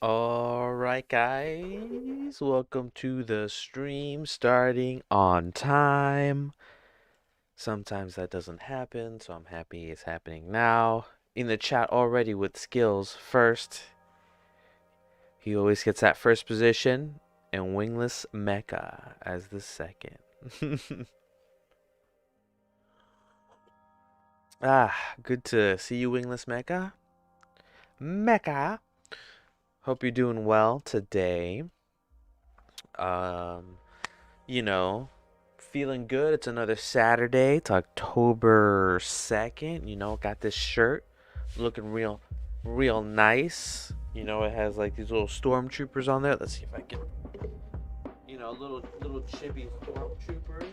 Alright, guys, welcome to the stream starting on time. Sometimes that doesn't happen, so I'm happy it's happening now. In the chat already with skills first, he always gets that first position, and Wingless Mecha as the second. Good to see you, Wingless Mecha. Mecha! Hope you're doing well today. Um, you know, feeling good. It's another Saturday. It's October 2nd. Got this shirt looking real nice. It has like these little stormtroopers on there. Let's see if I can, little chibi stormtroopers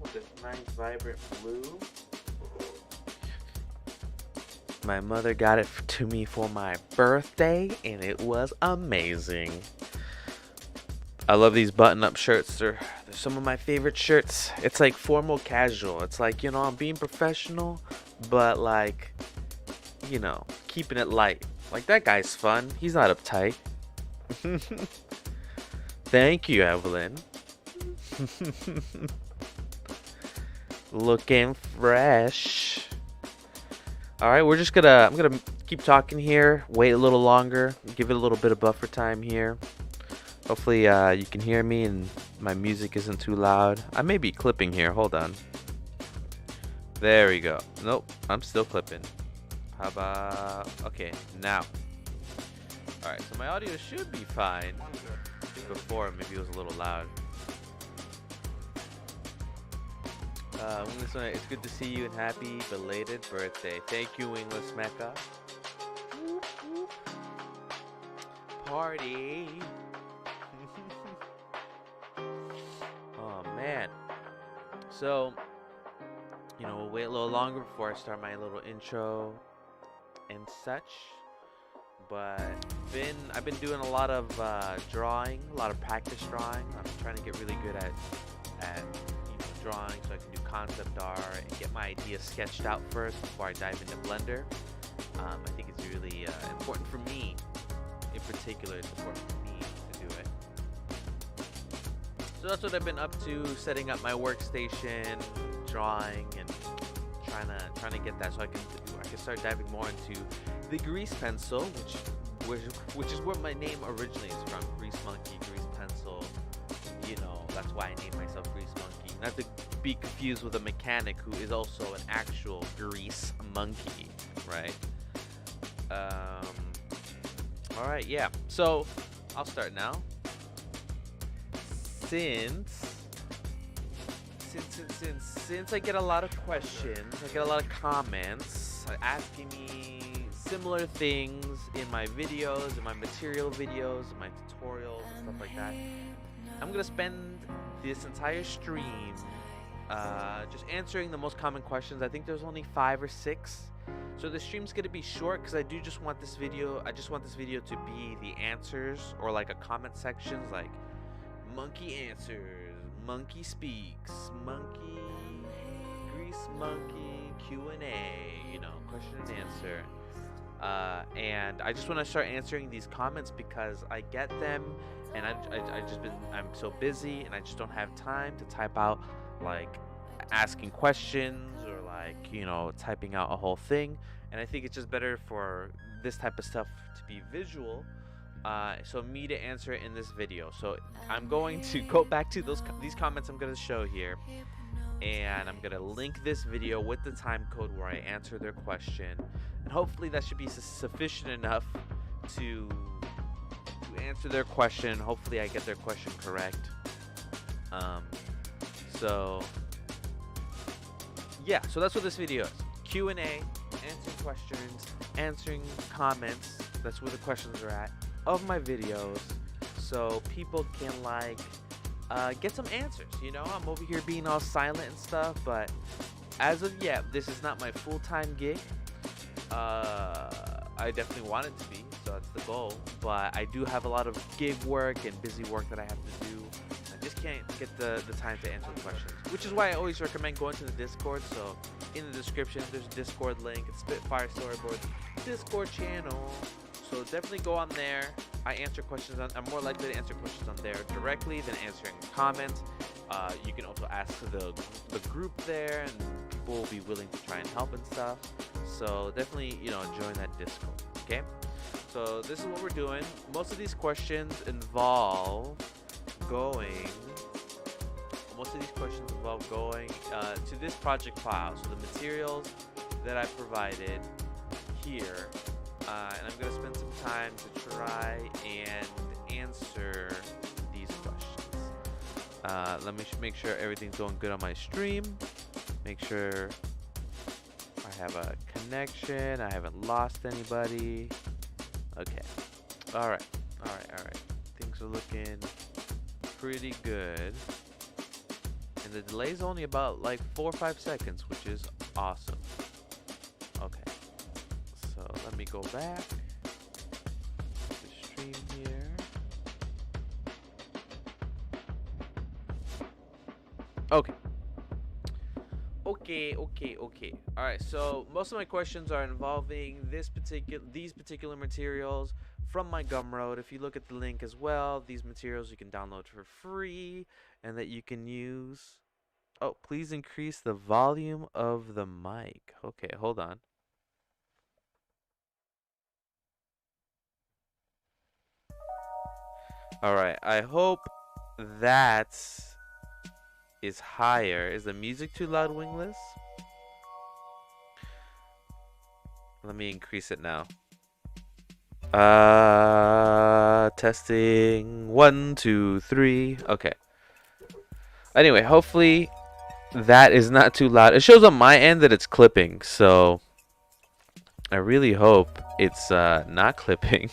with this nice vibrant blue. My mother got it to me for my birthday, and it was amazing. I love these button-up shirts. They're some of my favorite shirts. It's like formal casual. It's like, I'm being professional, but like, keeping it light. Like, that guy's fun. He's not uptight. Thank you, Evelyn. Looking fresh. All right, I'm gonna keep talking here. Wait a little longer. Give it a little bit of buffer time here. Hopefully you can hear me and my music isn't too loud. I may be clipping here. Hold on. There we go. Nope, I'm still clipping. How about... Okay, now. Alright, so my audio should be fine. Before, maybe it was a little loud. Wingless, it's good to see you and happy belated birthday. Thank you, Wingless Mecha. Party! Oh man. So, we'll wait a little longer before I start my little intro and such. But I've been doing a lot of drawing, a lot of practice drawing. I'm trying to get really good at drawing so I can do concept art and get my ideas sketched out first before I dive into Blender. I think it's really important for me. In particular, it's important for me to do it. So that's what I've been up to, setting up my workstation, drawing, and trying to get that so I can start diving more into the grease pencil, which is where my name originally is from. Grease Monkey, Grease Pencil. That's why I named myself Grease Monkey. Not to be confused with a mechanic who is also an actual grease monkey, right? All right, yeah. So I'll start now. Since I get a lot of questions, I get a lot of comments asking me similar things in my videos, in my material videos, in my tutorials and stuff like that, I'm gonna spend this entire stream just answering the most common questions. I think there's only 5 or 6. So the stream's gonna be short because I just want this video to be the answers, or like a comment sections like monkey answers, monkey speaks, monkey, grease monkey, Q&A, question and answer. And I just want to start answering these comments because I get them, and I'm so busy and I just don't have time to type out like asking questions or like typing out a whole thing. And I think it's just better for this type of stuff to be visual, so me to answer it in this video. So I'm going to go back to these comments I'm going to show here, and I'm going to link this video with the time code where I answer their question, and hopefully that should be sufficient enough to answer their question. Hopefully I get their question correct. So yeah, so that's what this video is. Q&A, answering questions, answering comments. That's where the questions are at of my videos, so people can get some answers. I'm over here being all silent and stuff, but as of yet, this is not my full-time gig. I definitely want it to be, so that's the goal, but I do have a lot of gig work and busy work that I have to do. I just can't get the time to answer the questions, which is why I always recommend going to the Discord. So in the description there's a Discord link. It's Spitfire Storyboard Discord channel, So definitely go on there. I answer questions I'm more likely to answer questions on there directly than answering comments. You can also ask the group there, and people will be willing to try and help and stuff. So definitely, join that Discord. Okay. So this is what we're doing. Most of these questions involve going. Most of these questions involve going to this project file. So the materials that I provided here, and I'm gonna spend some time to try and answer these questions. Let me make sure everything's going good on my stream. Make sure I have a connection. I haven't lost anybody. Okay. All right. Things are looking pretty good. And the delay is only about like 4 or 5 seconds, which is awesome. Okay. So let me go back to the stream here. Okay. All right. So most of my questions are involving these particular materials from my Gumroad. If you look at the link as well, these materials you can download for free and that you can use. Oh, please increase the volume of the mic. Okay, hold on. All right. I hope that is higher. Is the music too loud, Wingless? Let me increase it now. Testing 1, 2, 3. Okay. Anyway, hopefully that is not too loud. It shows on my end that it's clipping, so I really hope it's not clipping.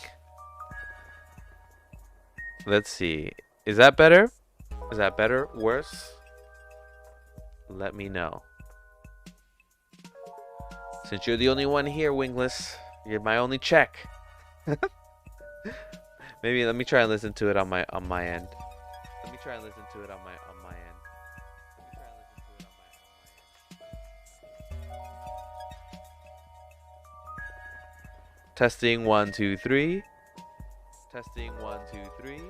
Let's see. Is that better? Is that better? Worse? Let me know. Since you're the only one here, Wingless, you're my only check. Maybe let me try and listen to it on my end. Let me try and listen to it on my end. Testing 1, 2, 3. Testing 1, 2, 3. Testing 1, 2, 3.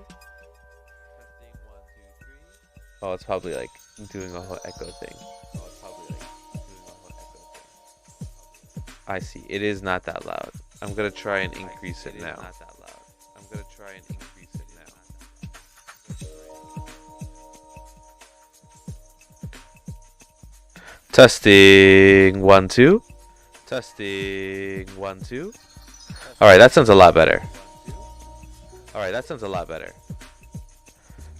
Oh, it's probably like doing a whole echo thing. I see. It is not that loud. I'm gonna try and increase it now. Testing 1, 2. Testing 1, 2. All right, that sounds a lot better.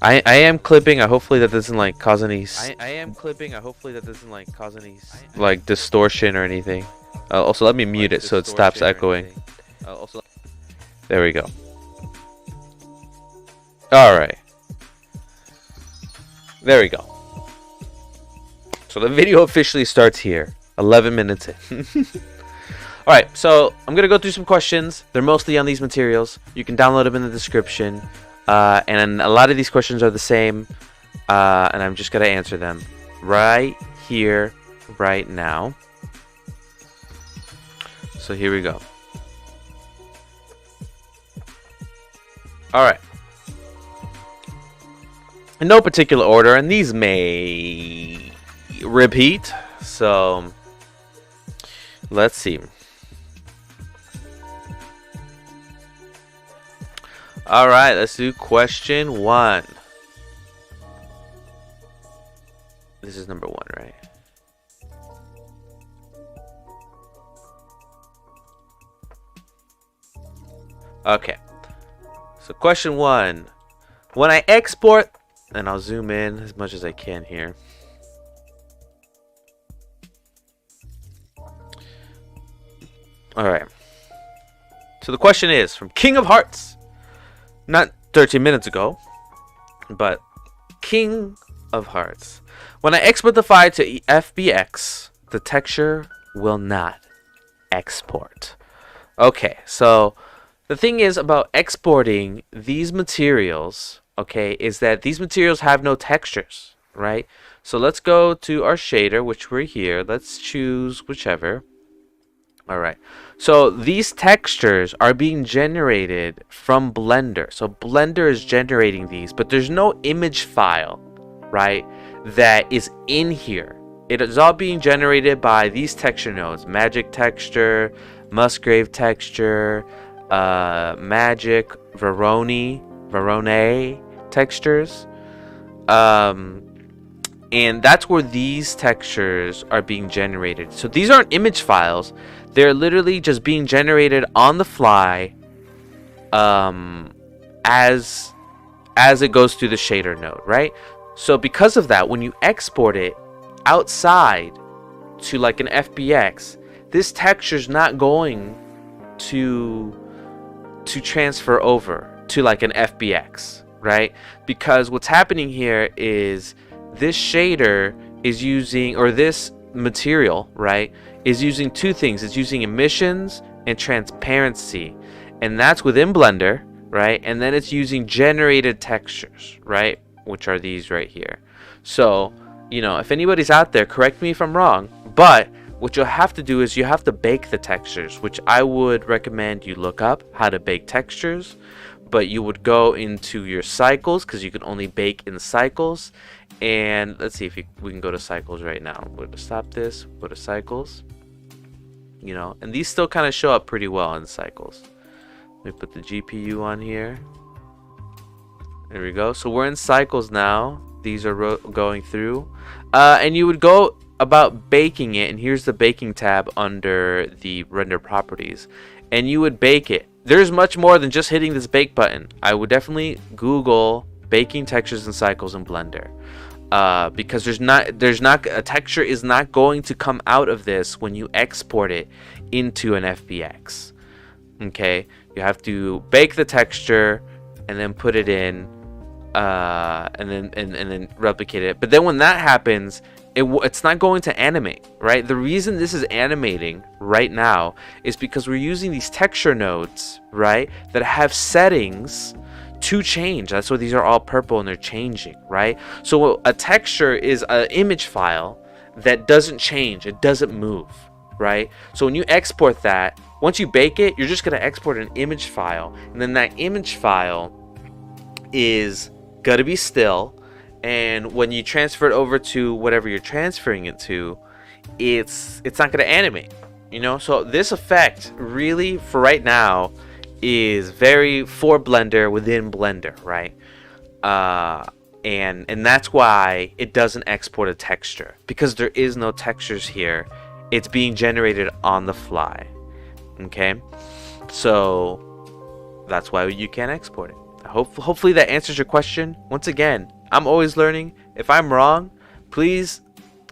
I am clipping. Hopefully that doesn't like cause any. I am clipping. Hopefully that doesn't like cause any like distortion or anything. Also, let me mute it so it stops echoing. There we go. All right. There we go. So the video officially starts here. 11 minutes in. All right, so I'm gonna go through some questions. They're mostly on these materials. You can download them in the description. And a lot of these questions are the same, and I'm just gonna answer them right here, right now. So here we go. All right. In no particular order, and these may repeat. So let's see. All right, let's do question 1. This is number 1, right? Okay. So question 1. When I export, and I'll zoom in as much as I can here. All right. So the question is from King of Hearts. Not 13 minutes ago, but King of Hearts. When I export the file to FBX, the texture will not export. Okay, so the thing is about exporting these materials, okay, is that these materials have no textures, right? So let's go to our shader, which we're here. Let's choose whichever. All right. So these textures are being generated from Blender. So Blender is generating these, but there's no image file, right, that is in here. It is all being generated by these texture nodes: Magic Texture, Musgrave Texture, Magic, Verone textures. And that's where these textures are being generated. So these aren't image files. They're literally just being generated on the fly as it goes through the shader node, right? So because of that, when you export it outside to like an FBX, this texture is not going to transfer over to like an FBX, right? Because what's happening here is this shader is using, or this material, right, is using two things. It's using emissions and transparency, and that's within Blender, right? And then it's using generated textures, right, which are these right here. So, you know, if anybody's out there, correct me if I'm wrong, but what you'll have to do is you have to bake the textures, which I would recommend you look up how to bake textures. But you would go into your cycles, because you can only bake in cycles. And let's see if we can go to cycles right now. We're going to stop this, go to cycles, you know, and these still kind of show up pretty well in cycles. Let me put the GPU on here. There we go. So we're in cycles now. These are going through. And you would go about baking it, and here's the baking tab under the render properties. And you would bake it. There's much more than just hitting this bake button. I would definitely Google baking textures and cycles in Blender. Because there's not a texture is not going to come out of this when you export it into an FBX. Okay, you have to bake the texture and then put it in, and then replicate it. But then when that happens, it's not going to animate, right? The reason this is animating right now is because we're using these texture nodes, right, that have settings to change. That's why these are all purple and they're changing, right? So a texture is an image file that doesn't change, it doesn't move, right? So when you export that, once you bake it, you're just going to export an image file, and then that image file is going to be still. And when you transfer it over to whatever you're transferring it to, it's not going to animate, you know? So this effect really, for right now, is very for Blender within Blender, right? And that's why it doesn't export a texture, because there is no textures here. It's being generated on the fly. Okay, so that's why you can't export it. Hopefully that answers your question. Once again, I'm always learning. If I'm wrong, please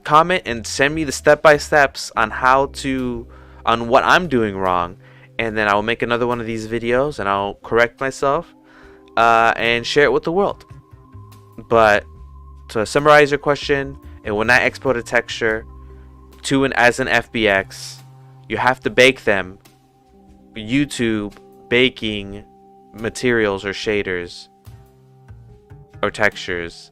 comment and send me the step-by-steps on on what I'm doing wrong, and then I'll make another one of these videos and I'll correct myself and share it with the world. But to summarize your question, it will not export a texture as an FBX. You have to bake them. YouTube baking materials or shaders or textures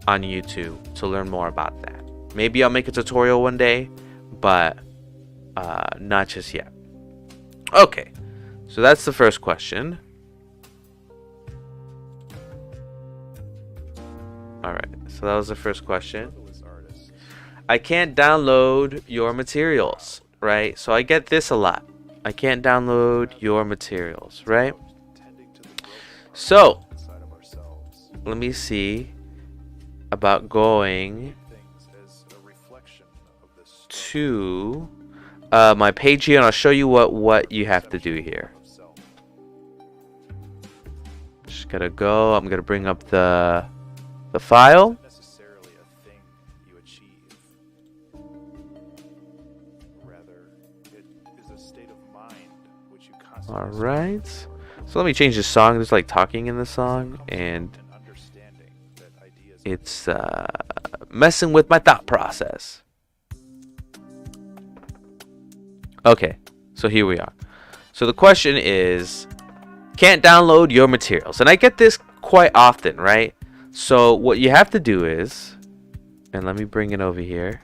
on YouTube to learn more about that. Maybe I'll make a tutorial one day, but not just yet. Okay, so that's the first question. Alright, so that was the first question. I can't download your materials, right? So I get this a lot. I can't download your materials, right? So let me see about going to my page here, and I'll show you what you have to do here. Just gotta go. I'm gonna bring up the file. All right. So let me change the song. There's like talking in the song, and it's messing with my thought process. Okay, so here we are. So the question is, can't download your materials. And I get this quite often, right? So what you have to do is, and let me bring it over here.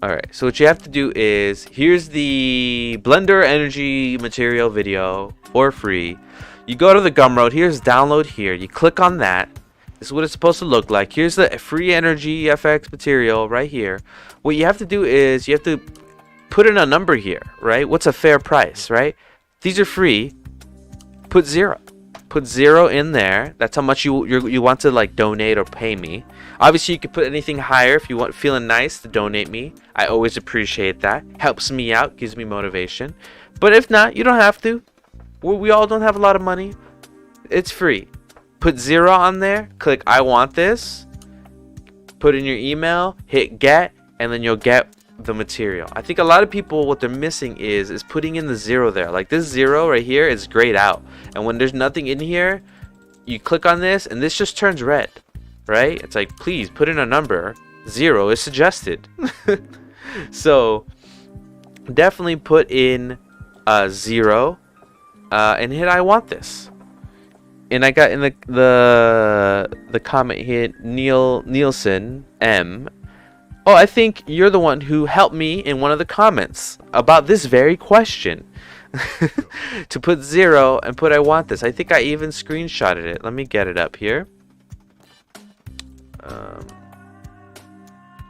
Alright, so what you have to do is, here's the Blender Energy Material video for free. You go to the Gumroad, here's download here. You click on that. This is what it's supposed to look like. Here's the free energy FX material right here. What you have to do is you have to put in a number here, right? What's a fair price, right? These are free. Put 0. Put 0 in there. That's how much you want to like donate or pay me. Obviously, you could put anything higher if you want, feeling nice to donate me. I always appreciate that. Helps me out, gives me motivation. But if not, you don't have to. We all don't have a lot of money. It's free. Put 0 on there. Click I want this. Put in your email. Hit get, and then you'll get the material. I think a lot of people, what they're missing is putting in the 0 there. Like this 0 right here is grayed out, and when there's nothing in here, you click on this and this just turns red, right? It's like, please put in a number. 0 is suggested. So definitely put in 0 and hit I want this. And I got in the comment here, Nielsen M. Oh, I think you're the one who helped me in one of the comments about this very question. To put 0 and put I want this. I think I even screenshotted it. Let me get it up here.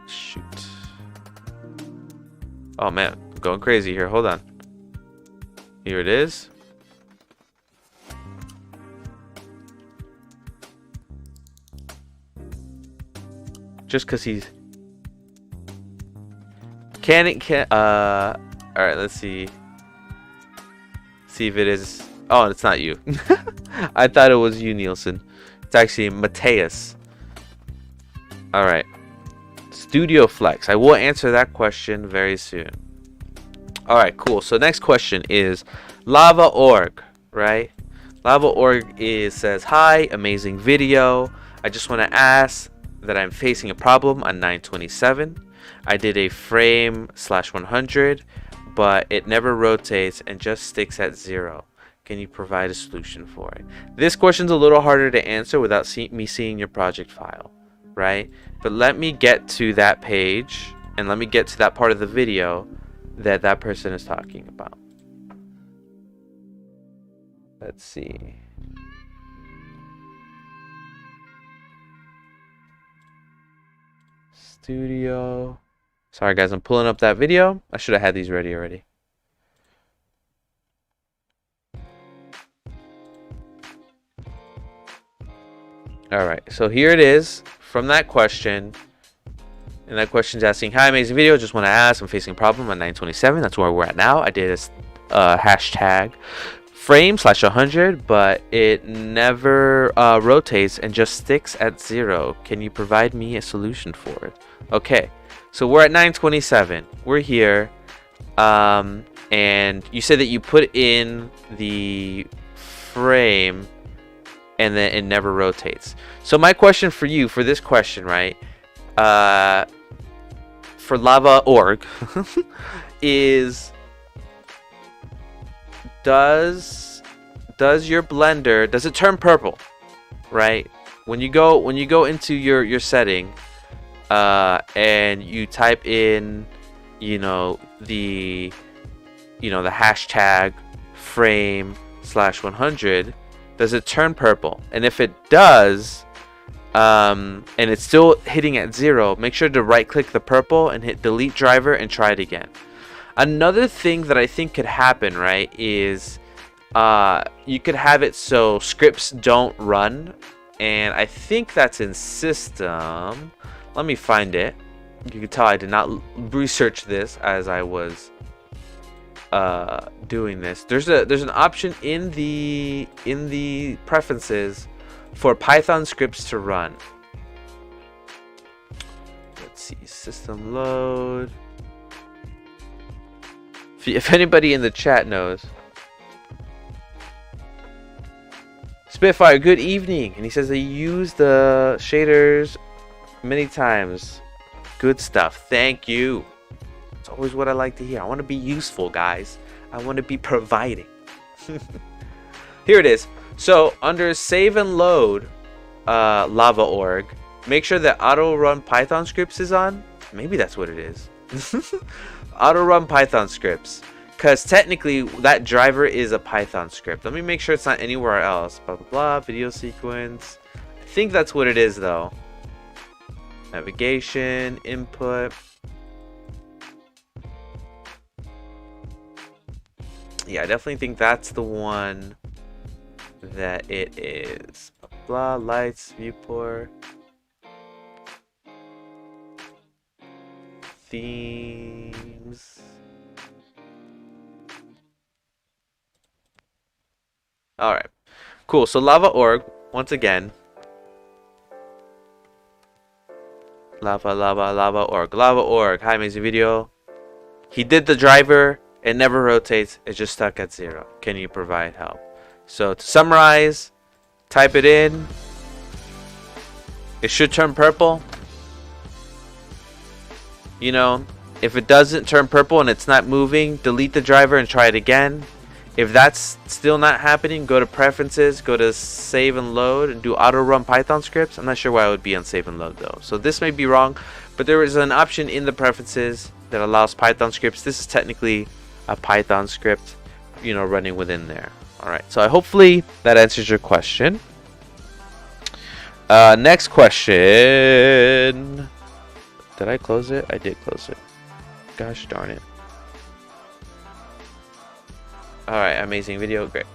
Shoot. Oh man, I'm going crazy here. Hold on. Here it is. Just because he's... all right, let's see if it is. Oh, it's not you. I thought it was you, Nielsen. It's actually Mateus. All right, Studio Flex. I will answer that question very soon. All right, cool. So next question is Lava.org, right? Lava.org says, hi, amazing video. I just want to ask that I'm facing a problem on 927. I did a frame/100, but it never rotates and just sticks at 0. Can you provide a solution for it? This question's a little harder to answer without me seeing your project file, right? But let me get to that page and let me get to that part of the video that person is talking about. Let's see. Studio. Sorry guys, I'm pulling up that video. I should have had these ready already. Alright, so here it is from that question. And that question's asking, hi, amazing video. Just want to ask, I'm facing a problem on 927. That's where we're at now. I did a hashtag frame/100, but it never rotates and just sticks at 0. Can you provide me a solution for it? Okay. So we're at 927. We're here. And you said that you put in the frame and then it never rotates. So my question for you, for this question, right? For Lava.org is, does your Blender, does it turn purple? Right? When you go into your setting, and you type in, the hashtag frame/100, does it turn purple? And if it does, and it's still hitting at 0, make sure to right click the purple and hit delete driver and try it again. Another thing that I think could happen, right, is you could have it so scripts don't run, and I think that's in system. Let me find it. You can tell I did not research this as I was doing this. There's an option in the preferences for Python scripts to run. Let's see, system load. If anybody in the chat knows. Spitfire, good evening. And he says they use the shaders many times. Good stuff. Thank you. It's always what I like to hear. I want to be useful, guys. I want to be providing. Here it is. So under save and load, Lava.org, make sure that auto run Python scripts is on. Maybe that's what it is. Auto run Python scripts. Because technically, that driver is a Python script. Let me make sure it's not anywhere else. Blah, blah, blah. Video sequence. I think that's what it is, though. Navigation, input. Yeah, I definitely think that's the one that it is. Blah, lights, viewport. Themes. Alright, cool. So lava.org, once again. Lava.org. Hi, amazing video. He did the driver. It never rotates. It's just stuck at 0. Can you provide help? So to summarize, type it in. It should turn purple. You know, if it doesn't turn purple and it's not moving, delete the driver and try it again. If that's still not happening, go to preferences, go to save and load, and do auto run Python scripts. I'm not sure why it would be on save and load though. So this may be wrong, but there is an option in the preferences that allows Python scripts. This is technically a Python script, you know, running within there. All right, so hopefully that answers your question. Next question. Did I close it? I did close it. Gosh darn it. Alright, amazing video. Great.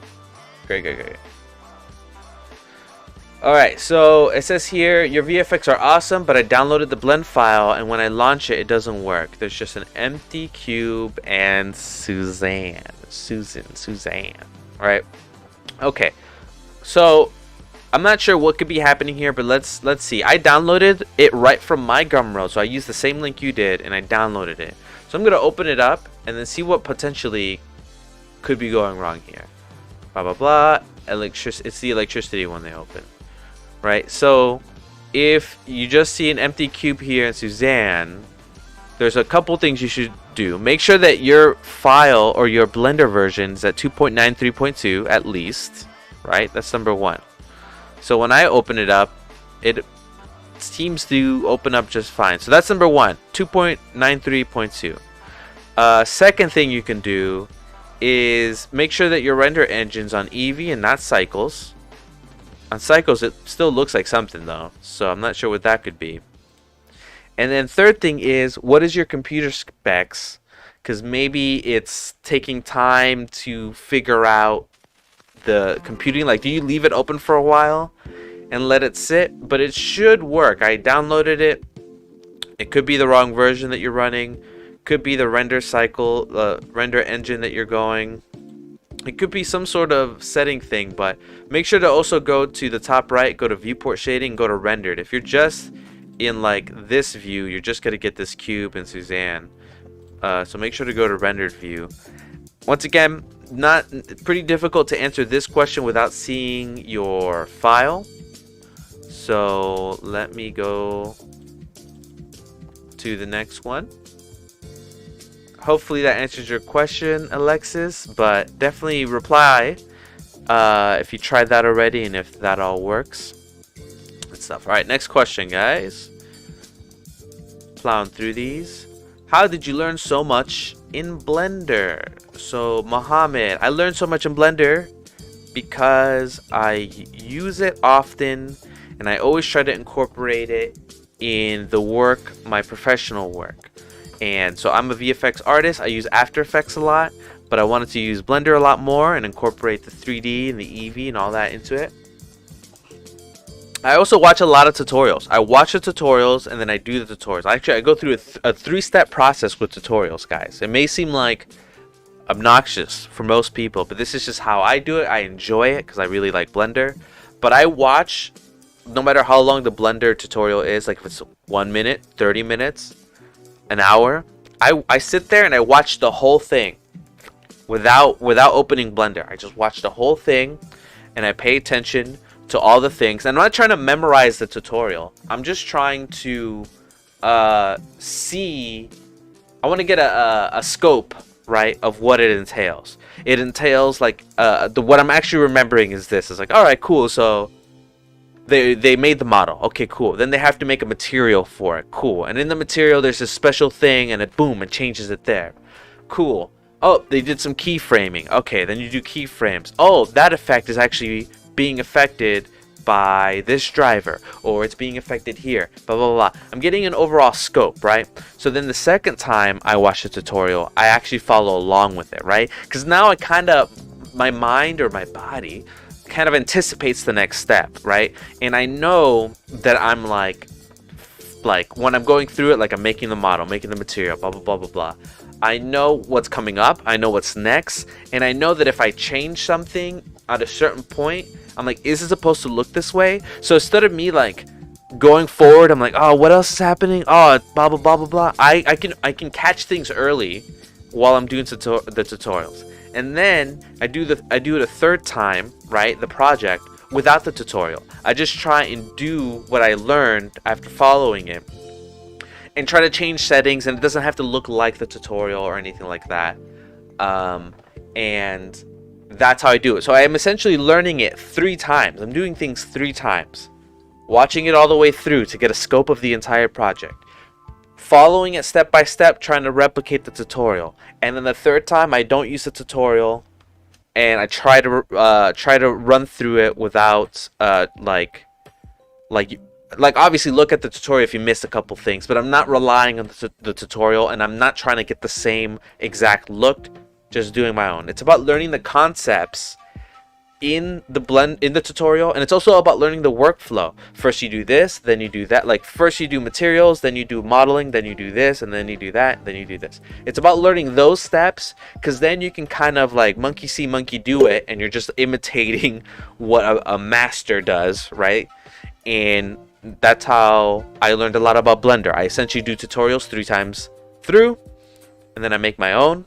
Alright, so it says here, your VFX are awesome, but I downloaded the blend file, and when I launch it, it doesn't work. There's just an empty cube and Susan. Alright. Okay. So, I'm not sure what could be happening here, but let's see. I downloaded it right from my Gumroad, so I used the same link you did, and I downloaded it. So I'm going to open it up, and then see what potentially could be going wrong here. Blah blah blah. It's the electricity one they open, right? So if you just see an empty cube here in Suzanne, there's a couple things you should do. Make sure that your file or your Blender version is at 2.93.2 at least, right? That's number one. So when I open it up, it seems to open up just fine. So that's number one, 2.93.2. Second thing you can do is make sure that your render engine's on Eevee and not Cycles. On Cycles, it still looks like something though, so I'm not sure what that could be. And then third thing is, what is your computer specs? Because maybe it's taking time to figure out the computing. Like, do you leave it open for a while and let it sit? But it should work. I downloaded it. It could be the wrong version that you're running. Could be the render cycle, render engine that you're going. It could be some sort of setting thing, but make sure to also go to the top right, go to viewport shading, go to rendered. If you're just in like this view, you're just gonna get this cube and Suzanne. So make sure to go to rendered view. Once again, pretty difficult to answer this question without seeing your file. So let me go to the next one. Hopefully that answers your question, Alexis, but definitely reply if you tried that already and if that all works and stuff. All right, next question, guys. Plowing through these. How did you learn so much in Blender? So, Mohammed, I learned so much in Blender because I use it often and I always try to incorporate it in the work, my professional work. And so I'm a VFX artist. I use After Effects a lot, but I wanted to use Blender a lot more and incorporate the 3D and the Eevee and all that into it. I also watch a lot of tutorials. I watch the tutorials and then I do the tutorials. Actually, I go through a three-step process with tutorials, guys. It may seem like obnoxious for most people, but this is just how I do it. I enjoy it because I really like Blender. But I watch, no matter how long the Blender tutorial is, like if it's 1 minute, 30 minutes, an hour, I sit there and I watch the whole thing without opening Blender. I just watch the whole thing and I pay attention to all the things. I'm not trying to memorize the tutorial. I'm just trying to see. I want to get a scope, right, of what it entails. It entails like what I'm actually remembering is this. It's like, all right, cool. So They made the model. Okay, cool. Then they have to make a material for it. Cool. And in the material, there's this special thing, and it boom, it changes it there. Cool. Oh, they did some keyframing. Okay, then you do keyframes. Oh, that effect is actually being affected by this driver, or it's being affected here. Blah blah blah. I'm getting an overall scope, right? So then the second time I watch the tutorial, I actually follow along with it, right? Because now I kind of, my mind or my body kind of anticipates the next step, right? And I know that I'm like when I'm going through it, like I'm making the model, making the material, blah blah blah blah blah. I know what's coming up, I know what's next, and I know that if I change something at a certain point, I'm like, is it supposed to look this way? So instead of me like going forward, I'm like, oh, what else is happening? Oh, blah blah blah blah blah. I can catch things early while I'm doing the tutorials. And then I do it a third time, right? The project without the tutorial. I just try and do what I learned after following it, and try to change settings, and it doesn't have to look like the tutorial or anything like that. And that's how I do it. So I am essentially learning it 3 times. I'm doing things 3 times, watching it all the way through to get a scope of the entire project, following it step by step, trying to replicate the tutorial, and then the third time I don't use the tutorial, and I try to run through it without like obviously look at the tutorial if you missed a couple things, but I'm not relying on the tutorial, and I'm not trying to get the same exact look, just doing my own. It's about learning the concepts in the tutorial, and it's also about learning the workflow. First you do this, then you do that. Like first you do materials, then you do modeling, then you do this, and then you do that, and then you do this. It's about learning those steps, because then you can kind of like monkey see monkey do it, and you're just imitating what a master does, right? And that's how I learned a lot about Blender. I essentially do tutorials 3 times through, and then I make my own.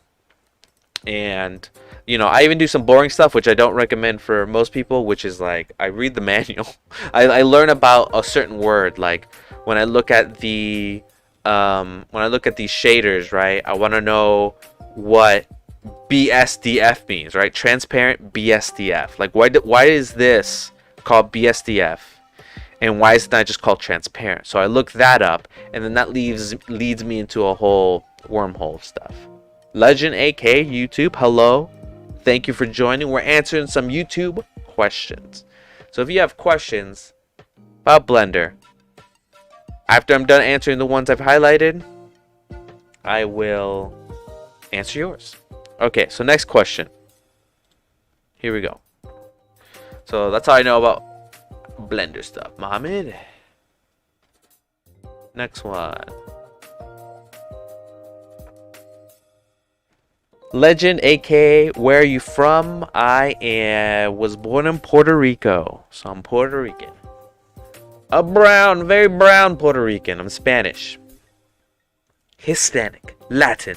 And you know, I even do some boring stuff, which I don't recommend for most people, which is like I read the manual. I learn about a certain word. Like when I look at the these shaders, right? I want to know what BSDF means, right? Transparent BSDF. Like why is this called BSDF? And why is it not just called transparent? So I look that up, and then that leads me into a whole wormhole of stuff. Legend AK YouTube, hello. Thank you for joining. We're answering some YouTube questions. So if you have questions about Blender, after I'm done answering the ones I've highlighted, I will answer yours. Okay, so next question. Here we go. So that's how I know about Blender stuff, Mohammed. Next one. Legend, aka, where are you from? I was born in Puerto Rico, so I'm Puerto Rican. A brown, very brown Puerto Rican. I'm Spanish, Hispanic, Latin,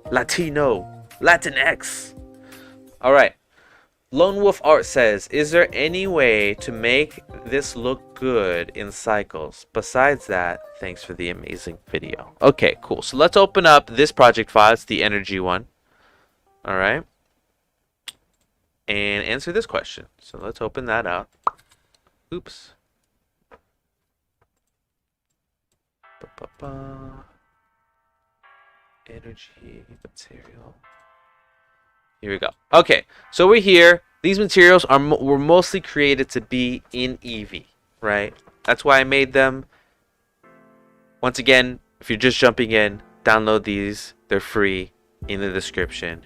Latino, Latinx. All right. Lone Wolf Art says, is there any way to make this look good in cycles? Besides that, thanks for the amazing video. Okay, cool. So let's open up this project file. It's the energy one. All right. And answer this question. So let's open that up. Oops. Energy material. Here we go. Okay, so we're here. These materials were mostly created to be in Eevee, right? That's why I made them. Once again, if you're just jumping in, download these. They're free in the description.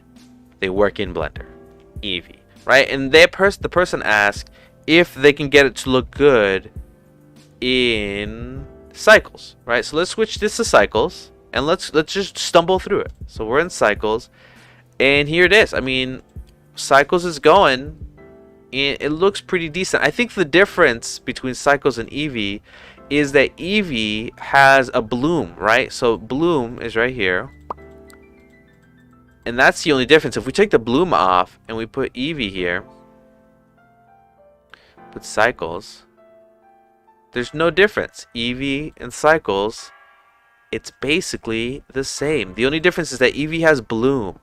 They work in Blender, Eevee, right? And the person asked if they can get it to look good in cycles, right? So let's switch this to cycles, and let's just stumble through it. So we're in cycles. And here it is. I mean, Cycles is going. It looks pretty decent. I think the difference between Cycles and Eevee is that Eevee has a bloom, right? So bloom is right here. And that's the only difference. If we take the bloom off and we put Eevee here, put Cycles, there's no difference. Eevee and Cycles, it's basically the same. The only difference is that Eevee has bloom.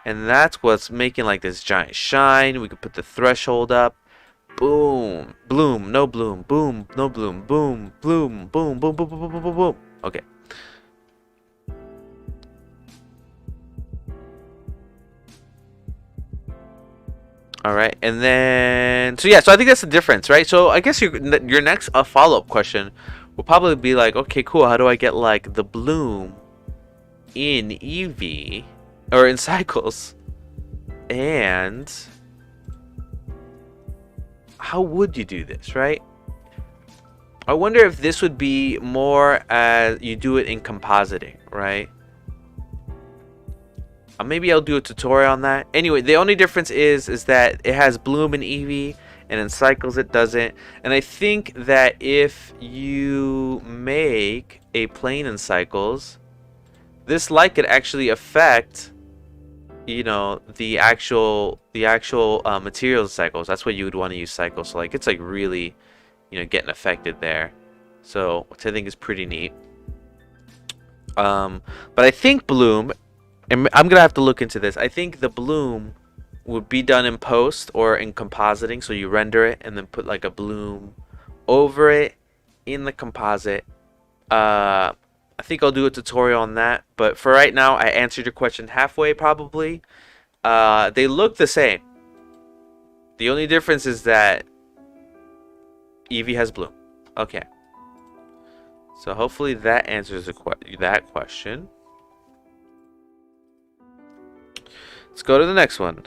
And that's what's making like this giant shine. We could put the threshold up. Boom. Bloom. No bloom. Boom. No bloom. Boom. Bloom. Boom. Boom. Boom. Boom. Boom. Boom. Boom. Boom. Okay. All right, and then so yeah, so I think that's the difference, right? So I guess your next follow-up question will probably be like, okay, cool. How do I get like the bloom in Eevee or in Cycles? And how would you do this, right? I wonder if this would be more as you do it in compositing, right? Maybe I'll do a tutorial on that. Anyway, the only difference is that it has bloom in Eevee, and in Cycles it doesn't. And I think that if you make a plane in Cycles, this light could actually affect, you know, the actual materials Cycles. That's what you would want to use Cycles. So like it's like really, you know, getting affected there. So which I think is pretty neat. But I think bloom. And I'm going to have to look into this. I think the bloom would be done in post or in compositing. So you render it and then put like a bloom over it in the composite. I think I'll do a tutorial on that. But for right now, I answered your question halfway probably. They look the same. The only difference is that Eevee has bloom. Okay. So hopefully that answers that question. Let's go to the next one.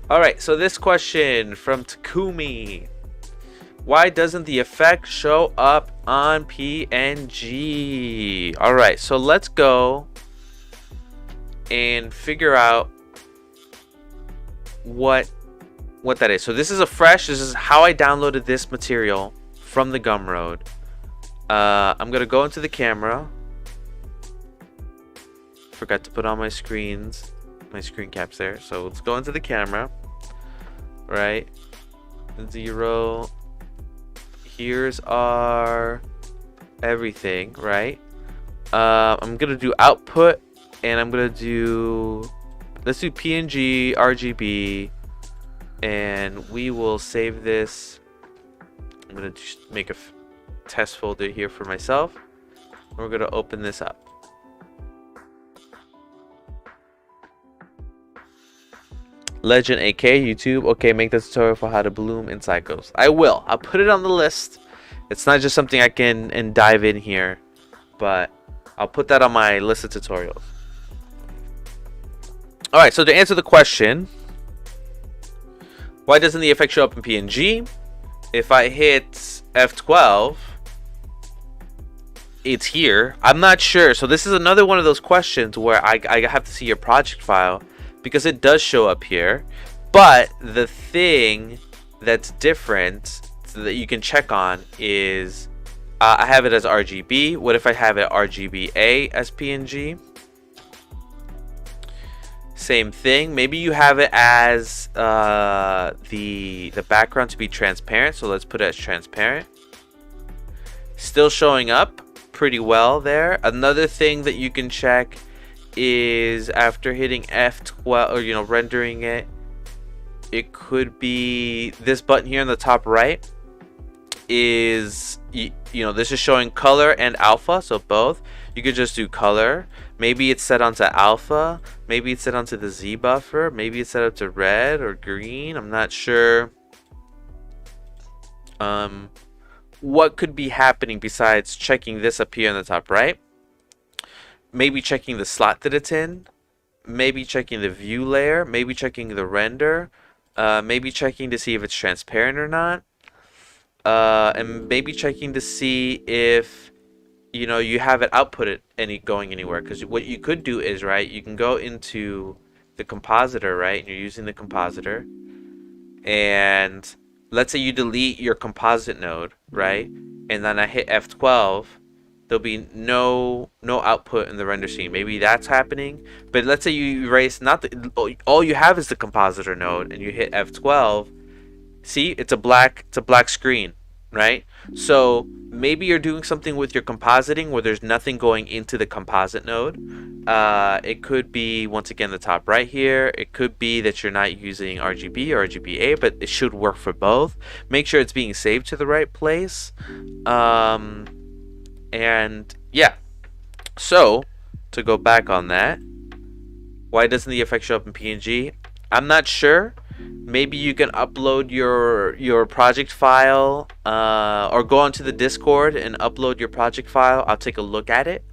Alright, so this question from Takumi. Why doesn't the effect show up on PNG? Alright, so let's go and figure out what that is. So this is this is how I downloaded this material from the Gumroad. I'm gonna go into the camera. Forgot to put on my screen caps there. So let's go into the camera. Right, 0. Here's our everything. Right. I'm gonna do output, and I'm gonna do. Let's do PNG, RGB. And we will save this. I'm going to just make a test folder here for myself. We're going to open this up. Legend AK, YouTube. Okay, make the tutorial for how to bloom in Cycles. I will. I'll put it on the list. It's not just something I can dive in here. But I'll put that on my list of tutorials. Alright, so to answer the question, why doesn't the effect show up in PNG? If I hit F12, it's here. I'm not sure. So this is another one of those questions where I have to see your project file because it does show up here. But the thing that's different that you can check on is I have it as RGB. What if I have it RGBA as PNG? Same thing. Maybe you have it as the background to be transparent. So let's put it as transparent. Still showing up pretty well there. Another thing that you can check is after hitting F12 or rendering it, it could be this button here in the top right is this is showing color and alpha, so both. You could just do color. Maybe it's set onto alpha. Maybe it's set onto the Z buffer. Maybe it's set up to red or green. I'm not sure. What could be happening besides checking this up here in the top right? Maybe checking the slot that it's in. Maybe checking the view layer. Maybe checking the render. Maybe checking to see if it's transparent or not. And maybe checking to see if you have it outputted going anywhere. Because what you could do is, right, you can go into the compositor, right, and you're using the compositor, and let's say you delete your composite node, right, and then I hit F12, there'll be no output in the render scene. Maybe that's happening. But let's say you erase all you have is the compositor node, and you hit F12. See, it's a black screen, right? So maybe you're doing something with your compositing where there's nothing going into the composite node. It could be, once again, the top right here. It could be that you're not using RGB or RGBA, but it should work for both. Make sure it's being saved to the right place. And yeah, so to go back on that, why doesn't the effect show up in PNG? I'm not sure. Maybe you can upload your project file, or go onto the Discord and upload your project file. I'll take a look at it.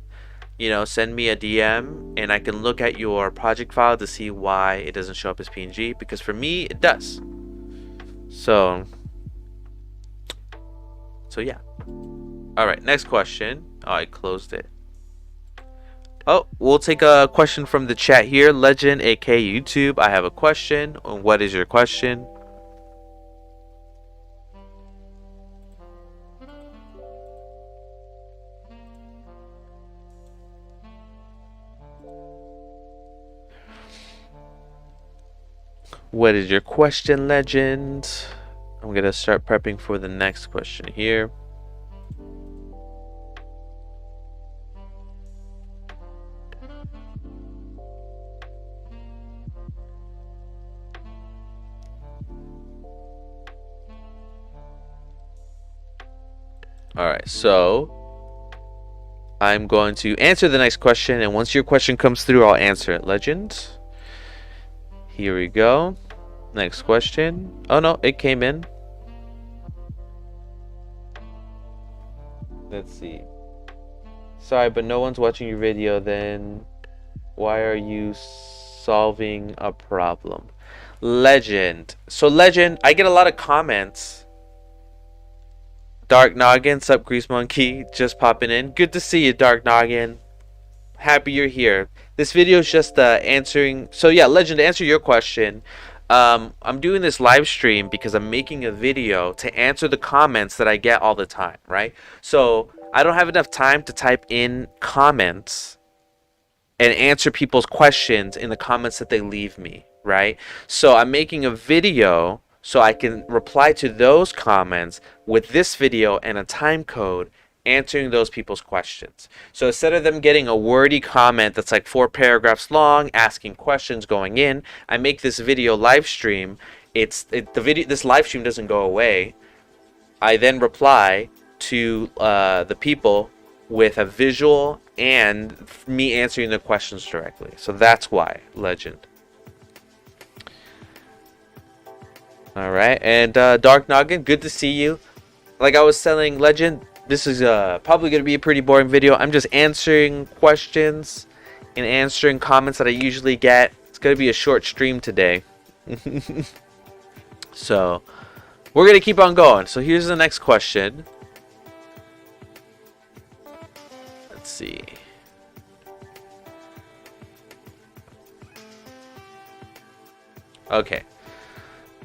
Send me a DM and I can look at your project file to see why it doesn't show up as PNG, because for me it does. So yeah. All right, next question. Oh, I closed it. Oh, we'll take a question from the chat here. Legend, aka YouTube, I have a question. What is your question? What is your question, Legend? I'm gonna start prepping for the next question here. Alright, so I'm going to answer the next question, and once your question comes through, I'll answer it, Legend. Here we go. Next question. Oh no, it came in. Let's see. Sorry, but no one's watching your video, then why are you solving a problem? Legend. So Legend, I get a lot of comments. Dark Noggin, sup Grease Monkey, just popping in. Good to see you, Dark Noggin. Happy you're here. This video is just answering. So yeah, Legend, to answer your question, I'm doing this live stream because I'm making a video to answer the comments that I get all the time, right? So I don't have enough time to type in comments and answer people's questions in the comments that they leave me, right? So I'm making a video so I can reply to those comments with this video and a time code answering those people's questions. So instead of them getting a wordy comment that's like 4 paragraphs long asking questions going in, I make this video live stream. This live stream doesn't go away. I then reply to the people with a visual and me answering the questions directly. So that's why, Legend. All right, and Dark Noggin, good to see you. Like I was telling Legend, this is probably going to be a pretty boring video. I'm just answering questions and answering comments that I usually get. It's going to be a short stream today. So we're going to keep on going. So here's the next question. Let's see. Okay.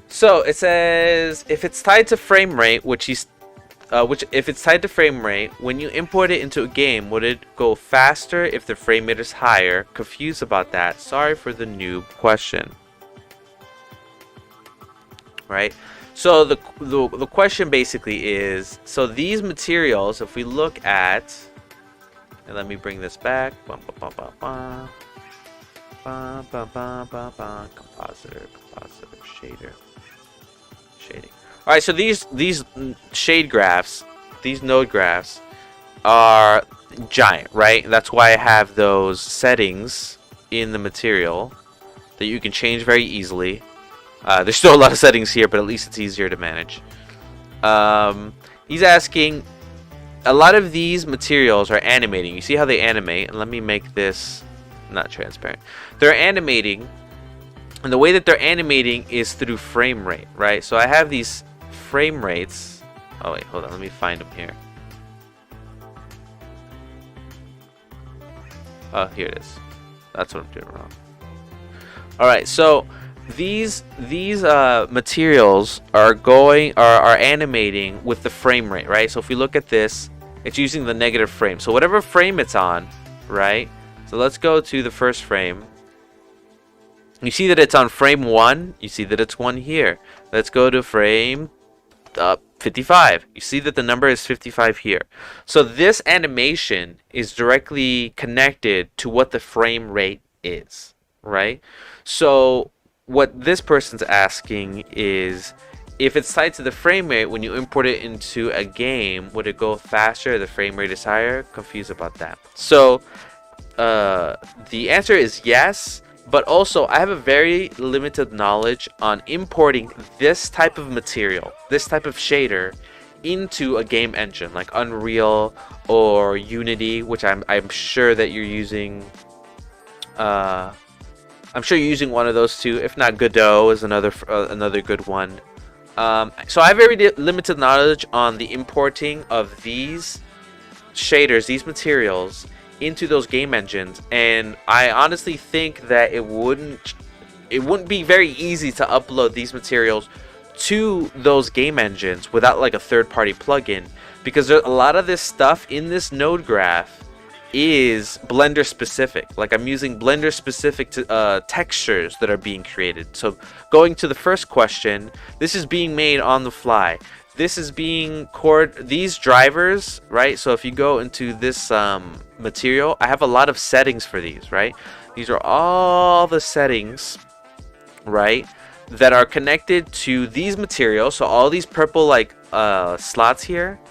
So it says if it's tied to frame rate, if it's tied to frame rate, when you import it into a game, would it go faster if the frame rate is higher? Confused about that. Sorry for the noob question. Right. So the question basically is, so these materials, if we look at, and let me bring this back. Compositor, shader. Shading. All right, so these shade graphs, these node graphs are giant, right? That's why I have those settings in the material that you can change very easily. There's still a lot of settings here, but at least it's easier to manage. He's asking, a lot of these materials are animating. You see how they animate? And let me make this not transparent. They're animating. And the way that they're animating is through frame rate, right? So I have these frame rates. Oh, wait, hold on. Let me find them here. Oh, here it is. That's what I'm doing wrong. All right, so these materials are animating with the frame rate, right? So if we look at this, it's using the negative frame. So whatever frame it's on, right? So let's go to the first frame. You see that it's on frame 1. You see that it's 1 here. Let's go to frame 55. You see that the number is 55 here. So this animation is directly connected to what the frame rate is, right? So what this person's asking is, if it's tied to the frame rate, when you import it into a game, would it go faster? The frame rate is higher? Confused about that. So the answer is yes, but also I have a very limited knowledge on importing this type of material, this type of shader, into a game engine like Unreal or Unity, which I'm sure that you're using. I'm sure you're using one of those two. If not, Godot is another good one. So I have very limited knowledge on the importing of these shaders, these materials, into those game engines, and I honestly think that it wouldn't be very easy to upload these materials to those game engines without like a third-party plugin, because a lot of this stuff in this node graph is Blender specific. Like, I'm using Blender specific to textures that are being created. So going to the first question, this is being made on the fly. This is being these drivers, right? So if you go into this material, I have a lot of settings for these, right? These are all the settings, right, that are connected to these materials. So all these purple like slots here,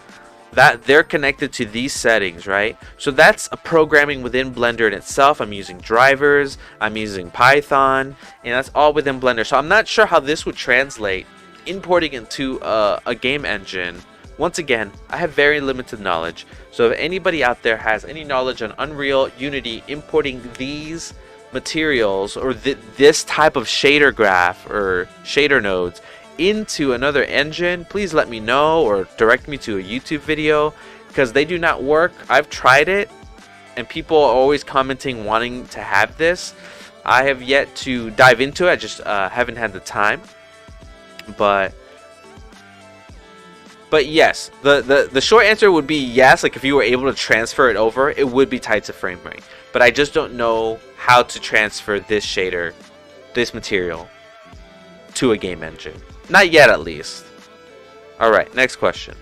that they're connected to these settings, right? So that's a programming within Blender in itself. I'm using drivers, I'm using Python, and that's all within Blender. So I'm not sure how this would translate importing into a game engine. Once again, I have very limited knowledge. So if anybody out there has any knowledge on Unreal, Unity, importing these materials or this type of shader graph or shader nodes into another engine, please let me know or direct me to a YouTube video, because they do not work. I've tried it and people are always commenting wanting to have this. I have yet to dive into it. I just haven't had the time. But yes, the short answer would be yes. Like, if you were able to transfer it over, it would be tied to frame rate. But I just don't know how to transfer this shader, this material, to a game engine. Not yet, at least. Alright, next question.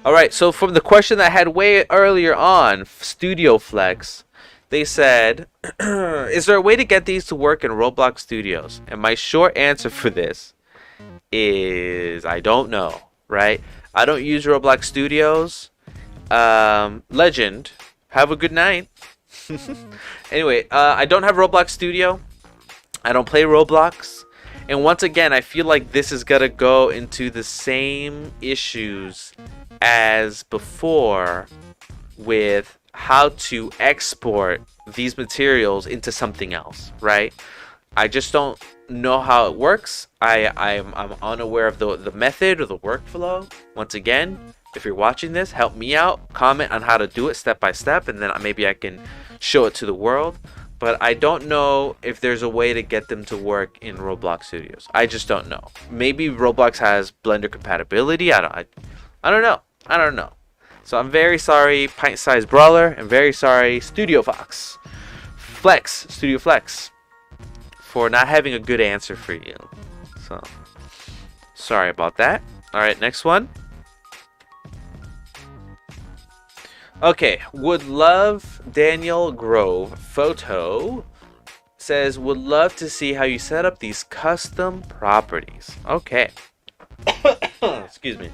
Alright, so from the question that I had way earlier on, Studio Flex, they said, is there a way to get these to work in Roblox Studios? And my short answer for this is I don't know, right? I don't use Roblox Studios. Legend, have a good night. Anyway, I don't have Roblox Studio. I don't play Roblox. And once again, I feel like this is gonna go into the same issues as before with how to export these materials into something else, right? I just don't know how it works. I'm unaware of the method or the workflow. Once again, if you're watching this, help me out. Comment on how to do it step by step, and then maybe I can show it to the world. But I don't know if there's a way to get them to work in Roblox Studios. I just don't know. Maybe Roblox has Blender compatibility. I don't know. So I'm very sorry, Pint Size Brawler, and very sorry, Studio Flex, for not having a good answer for you. So sorry about that. All right, next one. Okay, would love Daniel Grove photo says would love to see how you set up these custom properties. Okay. Excuse me.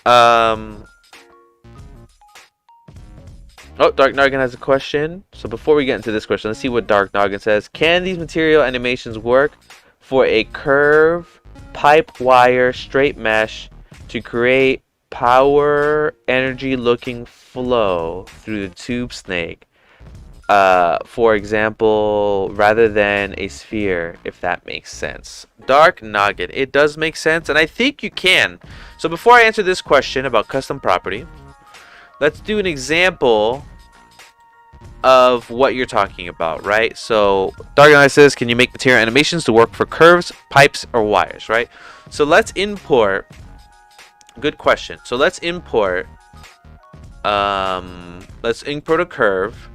Oh, Dark Noggin has a question. So before we get into this question, let's see what Dark Noggin says. Can these material animations work for a curve, pipe, wire, straight mesh to create power energy looking flow through the tube snake? For example, rather than a sphere, if that makes sense. Dark Noggin, it does make sense, and I think you can. So before I answer this question about custom property, let's do an example of what you're talking about, right? So Dark Noggin says, can you make material animations to work for curves, pipes, or wires, right? So let's import. Good question. So let's import a curve.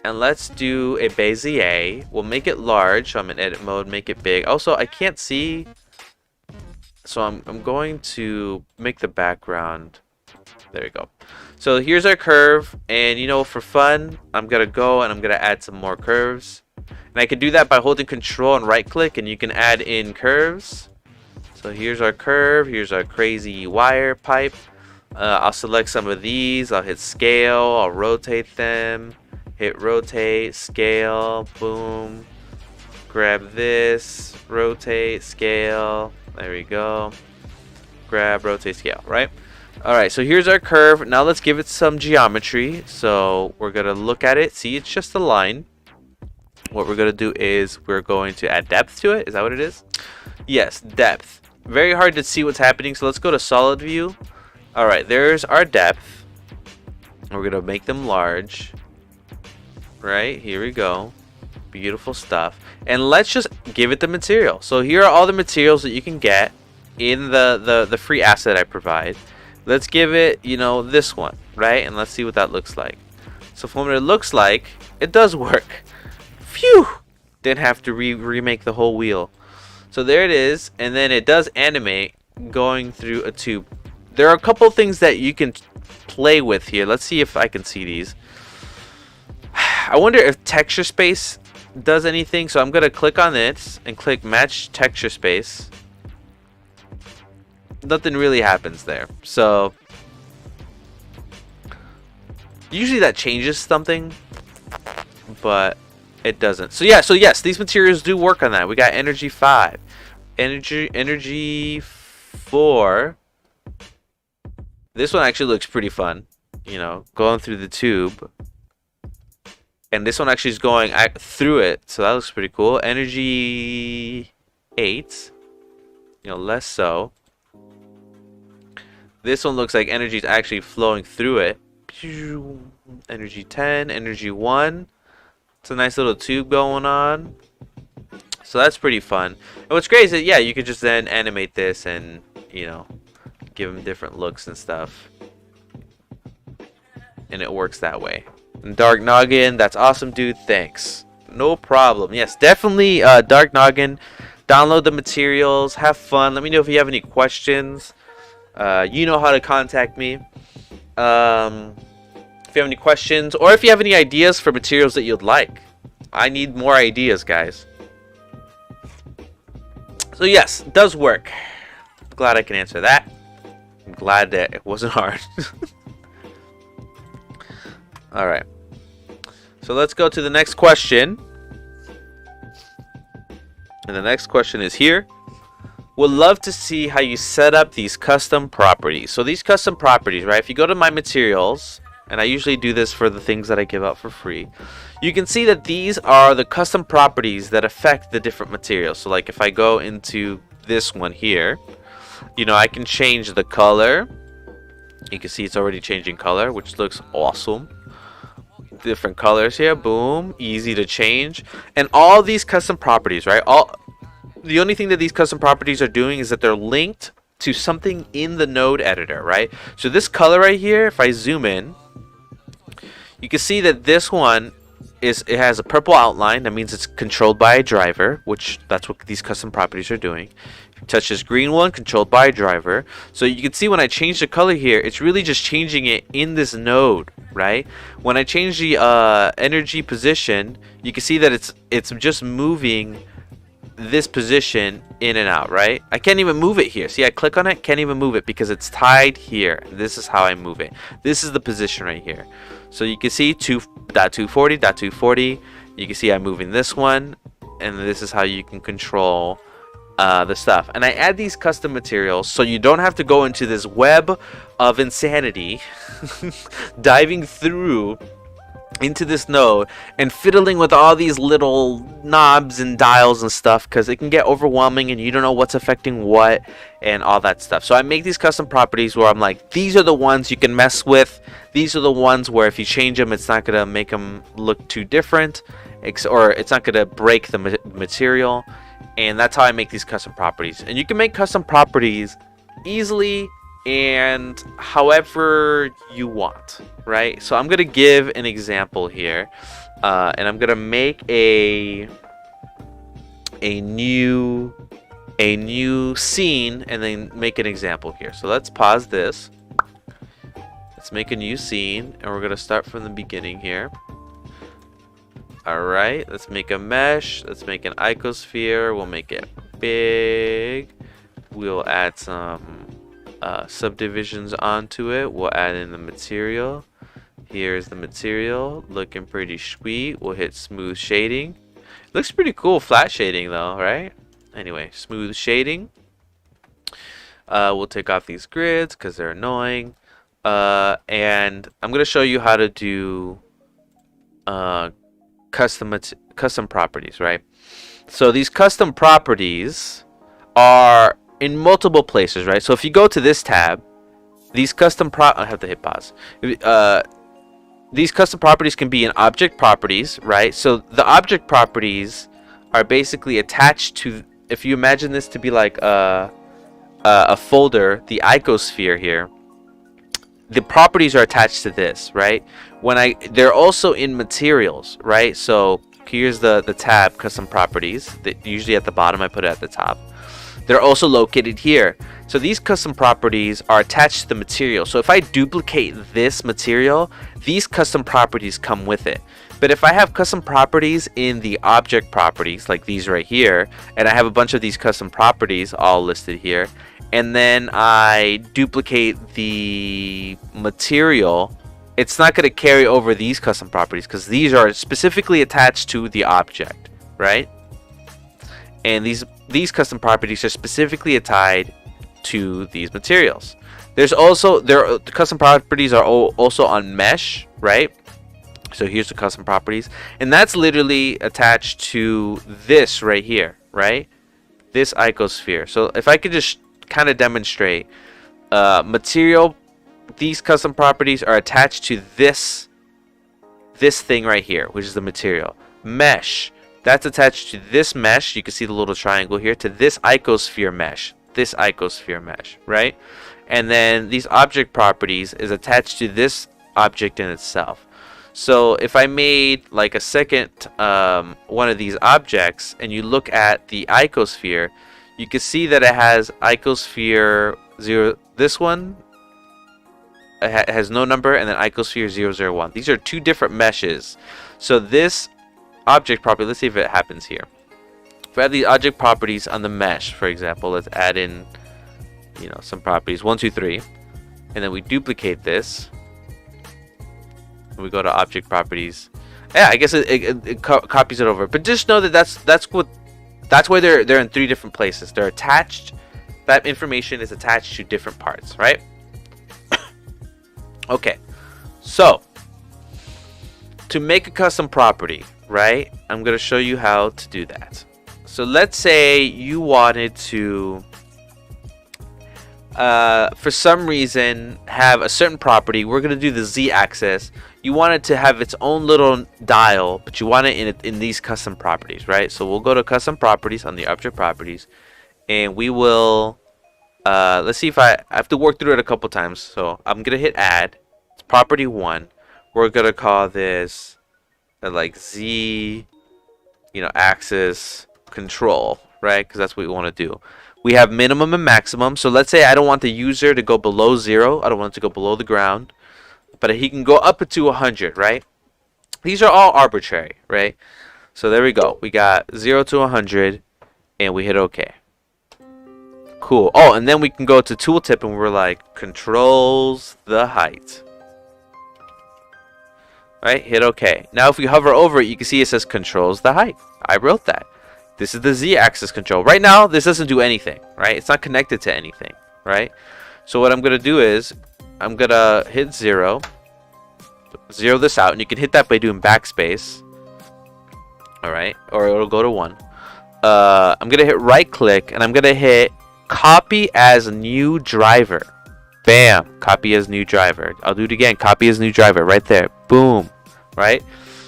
And let's do a Bezier. We'll make it large. So I'm in edit mode, make it big. Also, I can't see. So I'm going to make the background. There we go. So here's our curve. And you know, for fun, I'm going to go and I'm going to add some more curves. And I can do that by holding control and right click. And you can add in curves. So here's our curve. Here's our crazy wire pipe. I'll select some of these. I'll hit scale. I'll rotate them. Hit rotate, scale, boom. Grab this, rotate, scale. There we go. Grab, rotate, scale, right? Alright, so here's our curve. Now let's give it some geometry. So we're going to look at it. See, it's just a line. What we're going to do is we're going to add depth to it. Is that what it is? Yes, depth. Very hard to see what's happening. So let's go to solid view. Alright, there's our depth. We're going to make them large. Right, here we go. Beautiful stuff. And let's just give it the material. So here are all the materials that you can get in the free asset I provide. Let's give it, you know, this one, right? And let's see what that looks like. So from what it looks like, it does work. Phew! Didn't have to remake the whole wheel. So there it is. And then it does animate going through a tube. There are a couple things that you can play with here. Let's see if I can see these. I wonder if texture space does anything. So I'm going to click on this and click match texture space. Nothing really happens there. So usually that changes something, but it doesn't. So yeah, so yes, these materials do work on that. We got energy 5. Energy 4. This one actually looks pretty fun. You know, going through the tube. And this one actually is going through it, so that looks pretty cool. Energy 8, you know, less so. This one looks like energy is actually flowing through it. Energy 10, energy 1. It's a nice little tube going on. So that's pretty fun. And what's great is that, yeah, you could just then animate this and, you know, give them different looks and stuff. And it works that way. Dark Noggin, that's awesome, dude. Thanks. No problem. Yes, definitely Dark Noggin. Download the materials. Have fun. Let me know if you have any questions. You know how to contact me. If you have any questions or if you have any ideas for materials that you'd like. I need more ideas, guys. So yes, it does work. Glad I can answer that. I'm glad that it wasn't hard. Alright. So let's go to the next question. And the next question is here. Would love to see how you set up these custom properties. So these custom properties, right? If you go to my materials, and I usually do this for the things that I give out for free, you can see that these are the custom properties that affect the different materials. So like if I go into this one here, you know, I can change the color. You can see it's already changing color, which looks awesome. Different colors here, boom, easy to change. And all these custom properties, right? The only thing that these custom properties are doing is that they're linked to something in the node editor, right? So this color right here, if I zoom in, you can see that this one it has a purple outline. That means it's controlled by a driver, which that's what these custom properties are doing. If you touch this green one, controlled by a driver. So you can see when I change the color here, it's really just changing it in this node, right? When I change the energy position, you can see that it's just moving this position in and out, right? I can't even move it here. See, I click on it, can't even move it because it's tied here. This is how I move it. This is the position right here. So you can see 2.240.240. You can see I'm moving this one, and this is how you can control the stuff. And I add these custom materials so you don't have to go into this web of insanity diving through into this node and fiddling with all these little knobs and dials and stuff, because it can get overwhelming and you don't know what's affecting what and all that stuff. So I make these custom properties where I'm like, these are the ones you can mess with. These are the ones where if you change them, it's not going to make them look too different, or it's not going to break the material. And that's how I make these custom properties. And you can make custom properties easily and however you want, right? So I'm going to give an example here. And I'm gonna make a new scene and then make an example here. So let's pause this. Let's make a new scene, and we're gonna start from the beginning here. Alright, let's make a mesh. Let's make an icosphere. We'll make it big. We'll add some subdivisions onto it. We'll add in the material. Here's the material, looking pretty sweet. We'll hit smooth shading. Looks pretty cool, flat shading though, right? Anyway, smooth shading. We'll take off these grids because they're annoying. And I'm gonna show you how to do custom properties, right? So these custom properties are in multiple places, right? So if you go to this tab, these I have to hit pause. These custom properties can be in object properties, right? So the object properties are basically attached to, if you imagine this to be like a folder, the icosphere here, the properties are attached to this, right? They're also in materials, right? So here's the tab, custom properties, that usually at the bottom, I put it at the top. They're also located here. So these custom properties are attached to the material. So if I duplicate this material, these custom properties come with it. But if I have custom properties in the object properties, like these right here, and I have a bunch of these custom properties all listed here, and then I duplicate the material, it's not going to carry over these custom properties because these are specifically attached to the object, right? And these custom properties are specifically tied to these materials. The custom properties are also on mesh, right? So here's the custom properties, and that's literally attached to this right here, right? This icosphere. So if I could just kind of demonstrate, material, these custom properties are attached to this thing right here, which is the material. Mesh, that's attached to this mesh. You can see the little triangle here, to this icosphere mesh. This icosphere mesh, right? And then these object properties is attached to this object in itself. So if I made like a second one of these objects, and you look at the icosphere, you can see that it has icosphere 0. This one has no number, and then icosphere 001. These are two different meshes. So this object property, let's see if it happens here. If I have these object properties on the mesh, for example, let's add in, some properties, 1, 2, 3, and then we duplicate this. And we go to object properties. Yeah, I guess it copies it over. But just know that that's why they're in 3 different places. They're attached. That information is attached to different parts, right? Okay, so to make a custom property, right? I'm gonna show you how to do that. So let's say you wanted to, for some reason, have a certain property. We're gonna do the z-axis. You want it to have its own little dial, but you want it in these custom properties, right? So we'll go to custom properties on the object properties, and we will. Let's see if I have to work through it a couple times. So I'm gonna hit add. It's property 1. We're gonna call this like z, axis control, right? Because that's what we want to do. We have minimum and maximum. So let's say I don't want the user to go below 0. I don't want it to go below the ground, but he can go up to 100, right? These are all arbitrary, right? So there we go. We got 0 to 100, and we hit OK. Cool. Oh, and then we can go to tooltip, and we're like, controls the height. Right? Hit OK. Now if we hover over it, you can see it says controls the height. I wrote that. This is the z-axis control. Right now, this doesn't do anything, right? It's not connected to anything, right? So what I'm going to do is, I'm going to hit 0, zero this out, and you can hit that by doing backspace, all right? Or it'll go to 1. I'm going to hit right-click, and I'm going to hit copy as new driver. Bam! Copy as new driver. I'll do it again. Copy as new driver, right there. Boom! Right?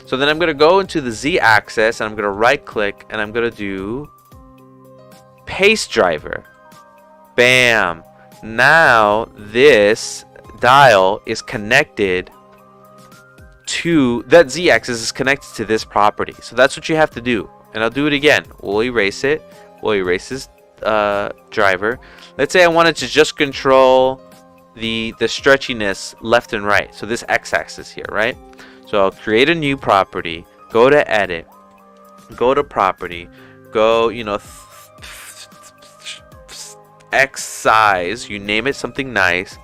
So then I'm going to go into the z-axis, and I'm going to right-click, and I'm going to do paste driver. Bam! Now this dial is connected to that z-axis is connected to this property. So that's what you have to do. And I'll do it again. We'll erase it. We'll erase this driver. Let's say I wanted to just control the stretchiness left and right. So this x-axis here, right? So I'll create a new property. Go to edit. Go to property. Go, you know, x size. You name it something nice.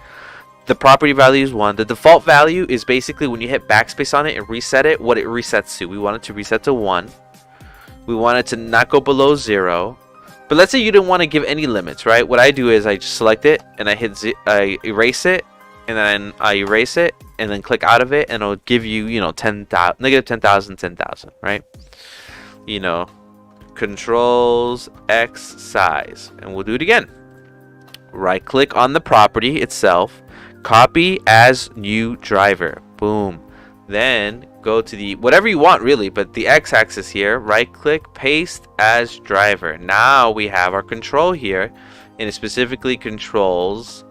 The property value is 1. The default value is basically when you hit backspace on it and reset it, what it resets to. We want it to reset to 1. We want it to not go below 0. But let's say you didn't want to give any limits, right? What I do is I just select it and I erase it, and then I erase it and then click out of it, and it'll give you, you know, 10,000, negative 10,000, 10,000, right? You know, controls x size, and we'll do it again. Right click on the property itself. Copy as new driver. Boom. Then go to the whatever you want really, but the x-axis here, right click, paste as driver. Now we have our control here, and it specifically controls,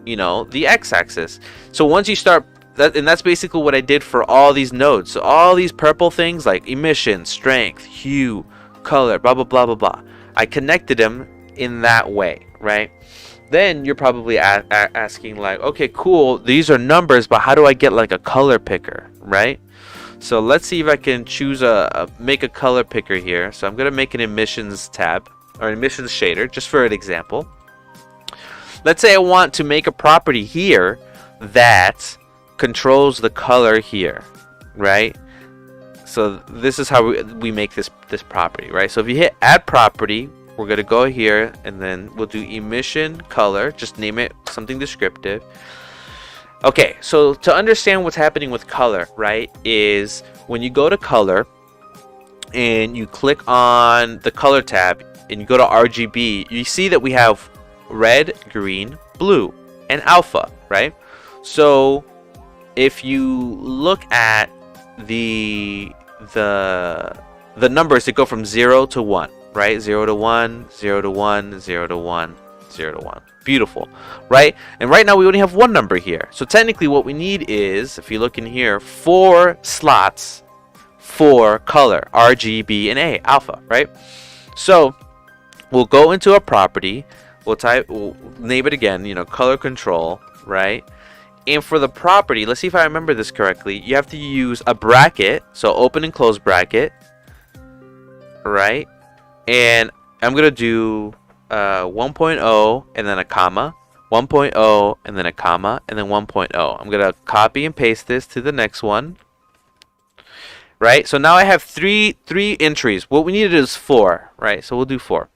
you know, the x-axis. So once you start that, and that's basically what I did for all these nodes. So all these purple things like emission, strength, hue, color, blah blah blah blah blah, I connected them in that way, right? Then you're probably asking like, okay, cool, these are numbers, but how do I get like a color picker, right? So let's see if I can choose make a color picker here. So I'm gonna make an emissions tab or an emissions shader just for an example. Let's say I want to make a property here that controls the color here, right? So this is how we make this property, right? So if you hit add property, we're going to go here and then we'll do emission color. Just name it something descriptive. Okay, so to understand what's happening with color, right, is when you go to color and you click on the color tab and you go to RGB, you see that we have red, green, blue, and alpha, right? So if you look at the numbers that go from 0 to 1, right? 0 to 1, 0 to 1, 0 to 1, 0 to 1. Beautiful, right? And right now we only have one number here. So technically what we need is, if you look in here, 4 slots for color, R, G, B, and A, alpha, right? So we'll go into a property, we'll name it again, you know, color control, right? And for the property, let's see if I remember this correctly, you have to use a bracket, so open and close bracket, right? And I'm going to do 1.0 and then a comma, 1.0 and then a comma, and then 1.0. I'm going to copy and paste this to the next one, right? So now I have three entries. What we needed is 4, right? So we'll do 4.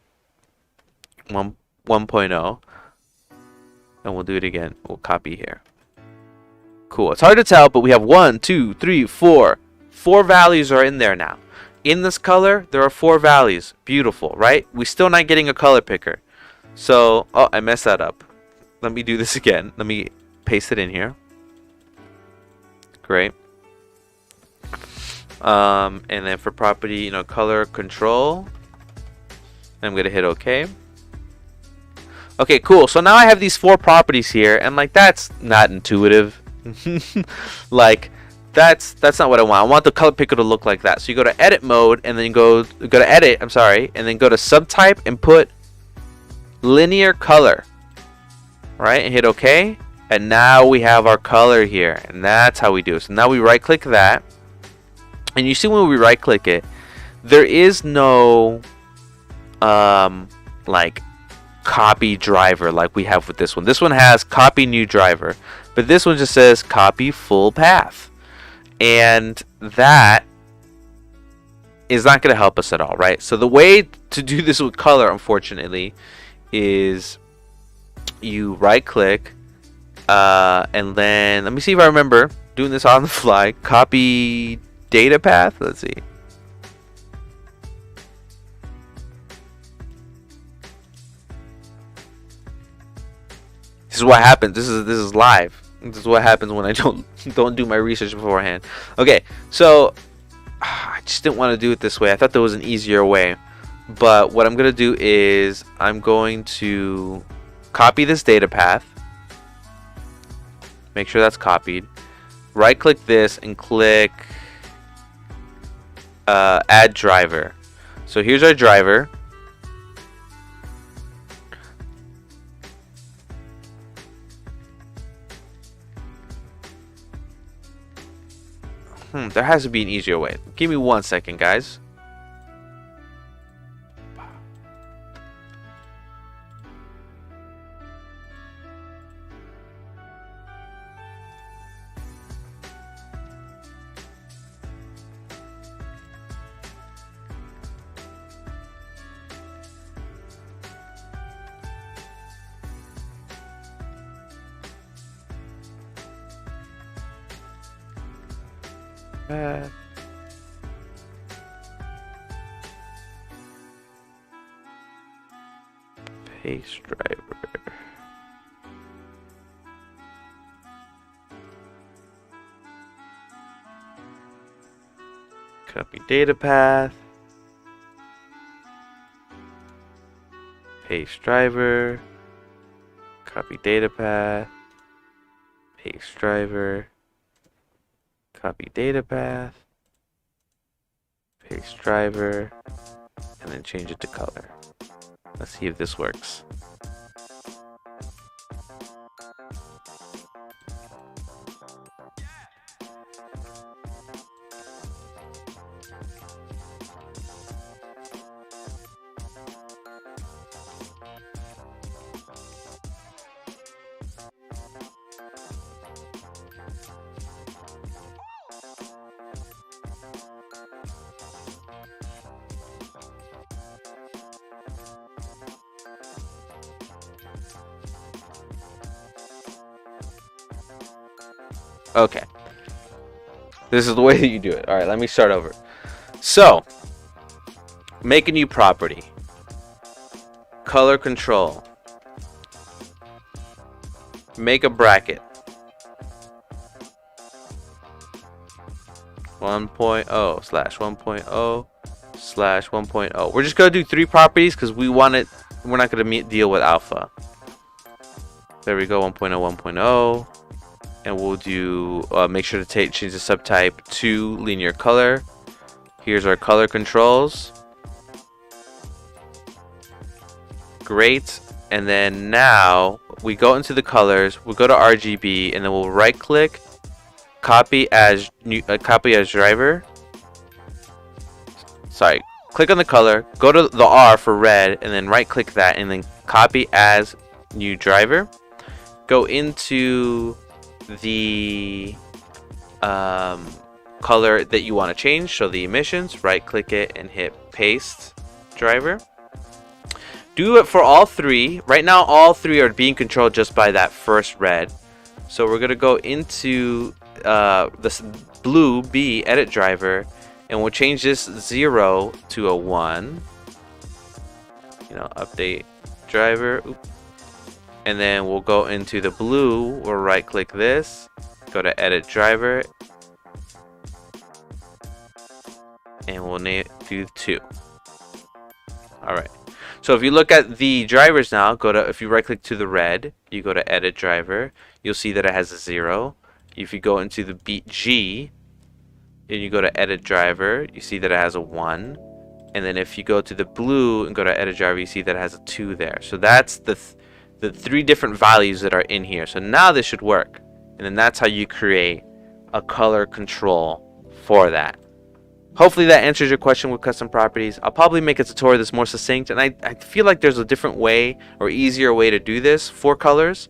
1.0, and we'll do it again. We'll copy here. Cool. It's hard to tell, but we have 1, 2, 3, 4. 4 values are in there now. In this color, there are 4 values. Beautiful, right? We're still not getting a color picker. So, oh, I messed that up. Let me do this again. Let me paste it in here. Great. And then for property, you know, color control, I'm going to hit OK. Okay, cool. So now I have these 4 properties here, and like that's not intuitive. Like that's not what I want. I want the color picker to look like that. So you go to edit mode and then go to edit, I'm sorry, and then go to subtype and put linear color. Right? And hit OK. And now we have our color here. And that's how we do it. So now we right click that. And you see when we right click it, there is no like copy driver like we have with this one. This one has copy new driver, but this one just says copy full path. And that is not going to help us at all, right? So the way to do this with color, unfortunately, is you right click and then let me see if I remember doing this on the fly. Copy data path. Let's see. This is what happens. This is live. This is what happens when I don't do my research beforehand. Okay, so I just didn't want to do it this way. I thought there was an easier way. But what I'm going to do is I'm going to copy this data path. Make sure that's copied. right click this and click add driver. So here's our driver. There has to be an easier way. Give me 1 second, guys. Paste driver. Copy data path. Paste driver. Copy data path. Paste driver. Copy data path. Paste driver. And then change it to color. Let's see if this works. Okay. This is the way that you do it. Alright, let me start over. So, make a new property. Color control. Make a bracket. 1.0 slash 1.0 slash 1.0. We're just going to do 3 properties because we want it. We're not going to deal with alpha. There we go. 1.0, 1.0. And we'll do, make sure to change the subtype to linear color. Here's our color controls. Great. And then now we go into the colors. We'll go to RGB and then we'll right click, copy as driver. Sorry, click on the color, go to the R for red, and then right click that and then copy as new driver. Go into the color that you want to change, so the emissions, right click it and hit paste driver. Do it for all 3. Right now all 3 are being controlled just by that first red, so we're gonna go into this blue B edit driver and we'll change this 0 to a 1. Update driver. Oops. And then we'll go into the blue, we'll right click this, go to edit driver, and we'll do 2. Alright, so if you look at the drivers now, if you right click to the red, you go to edit driver, you'll see that it has a 0. If you go into the G, and you go to edit driver, you see that it has a 1. And then if you go to the blue and go to edit driver, you see that it has a 2 there. So that's the 3 different values that are in here. So now this should work. And then that's how you create a color control for that. Hopefully that answers your question with custom properties. I'll probably make a tutorial that's more succinct. And I feel like there's a different way or easier way to do this for colors.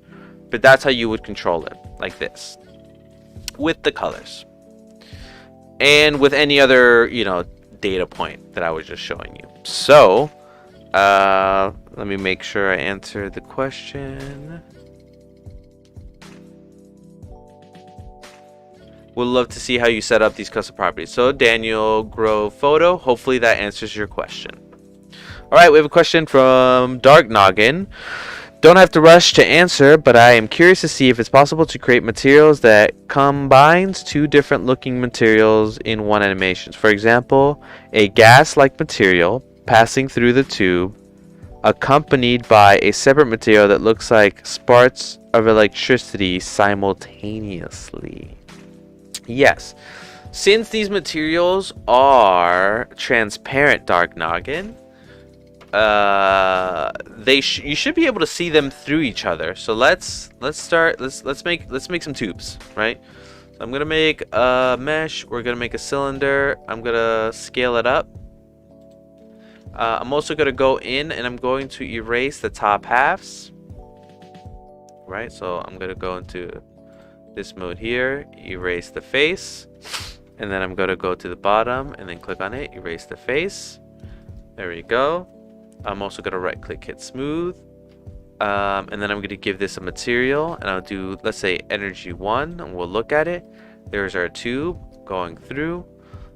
But that's how you would control it. Like this. With the colors. And with any other, data point that I was just showing you. So, let me make sure I answer the question. Would love to see how you set up these custom properties. So Daniel Grove Photo, hopefully that answers your question. Alright, we have a question from Dark Noggin. Don't have to rush to answer, but I am curious to see if it's possible to create materials that combines 2 different looking materials in one animation. For example, a gas-like material passing through the tube accompanied by a separate material that looks like sparks of electricity simultaneously. Yes. Since these materials are transparent, Dark Noggin, you should be able to see them through each other. So let's make some tubes, right? So I'm gonna make a mesh. We're gonna make a cylinder. I'm gonna scale it up. I'm also gonna go in and I'm going to erase the top halves. Right, so I'm gonna go into this mode here, erase the face, and then I'm gonna go to the bottom and then click on it, erase the face. There we go. I'm also gonna right click, hit smooth, and then I'm gonna give this a material, and I'll do, let's say, energy 1, and we'll look at it. There's our tube going through.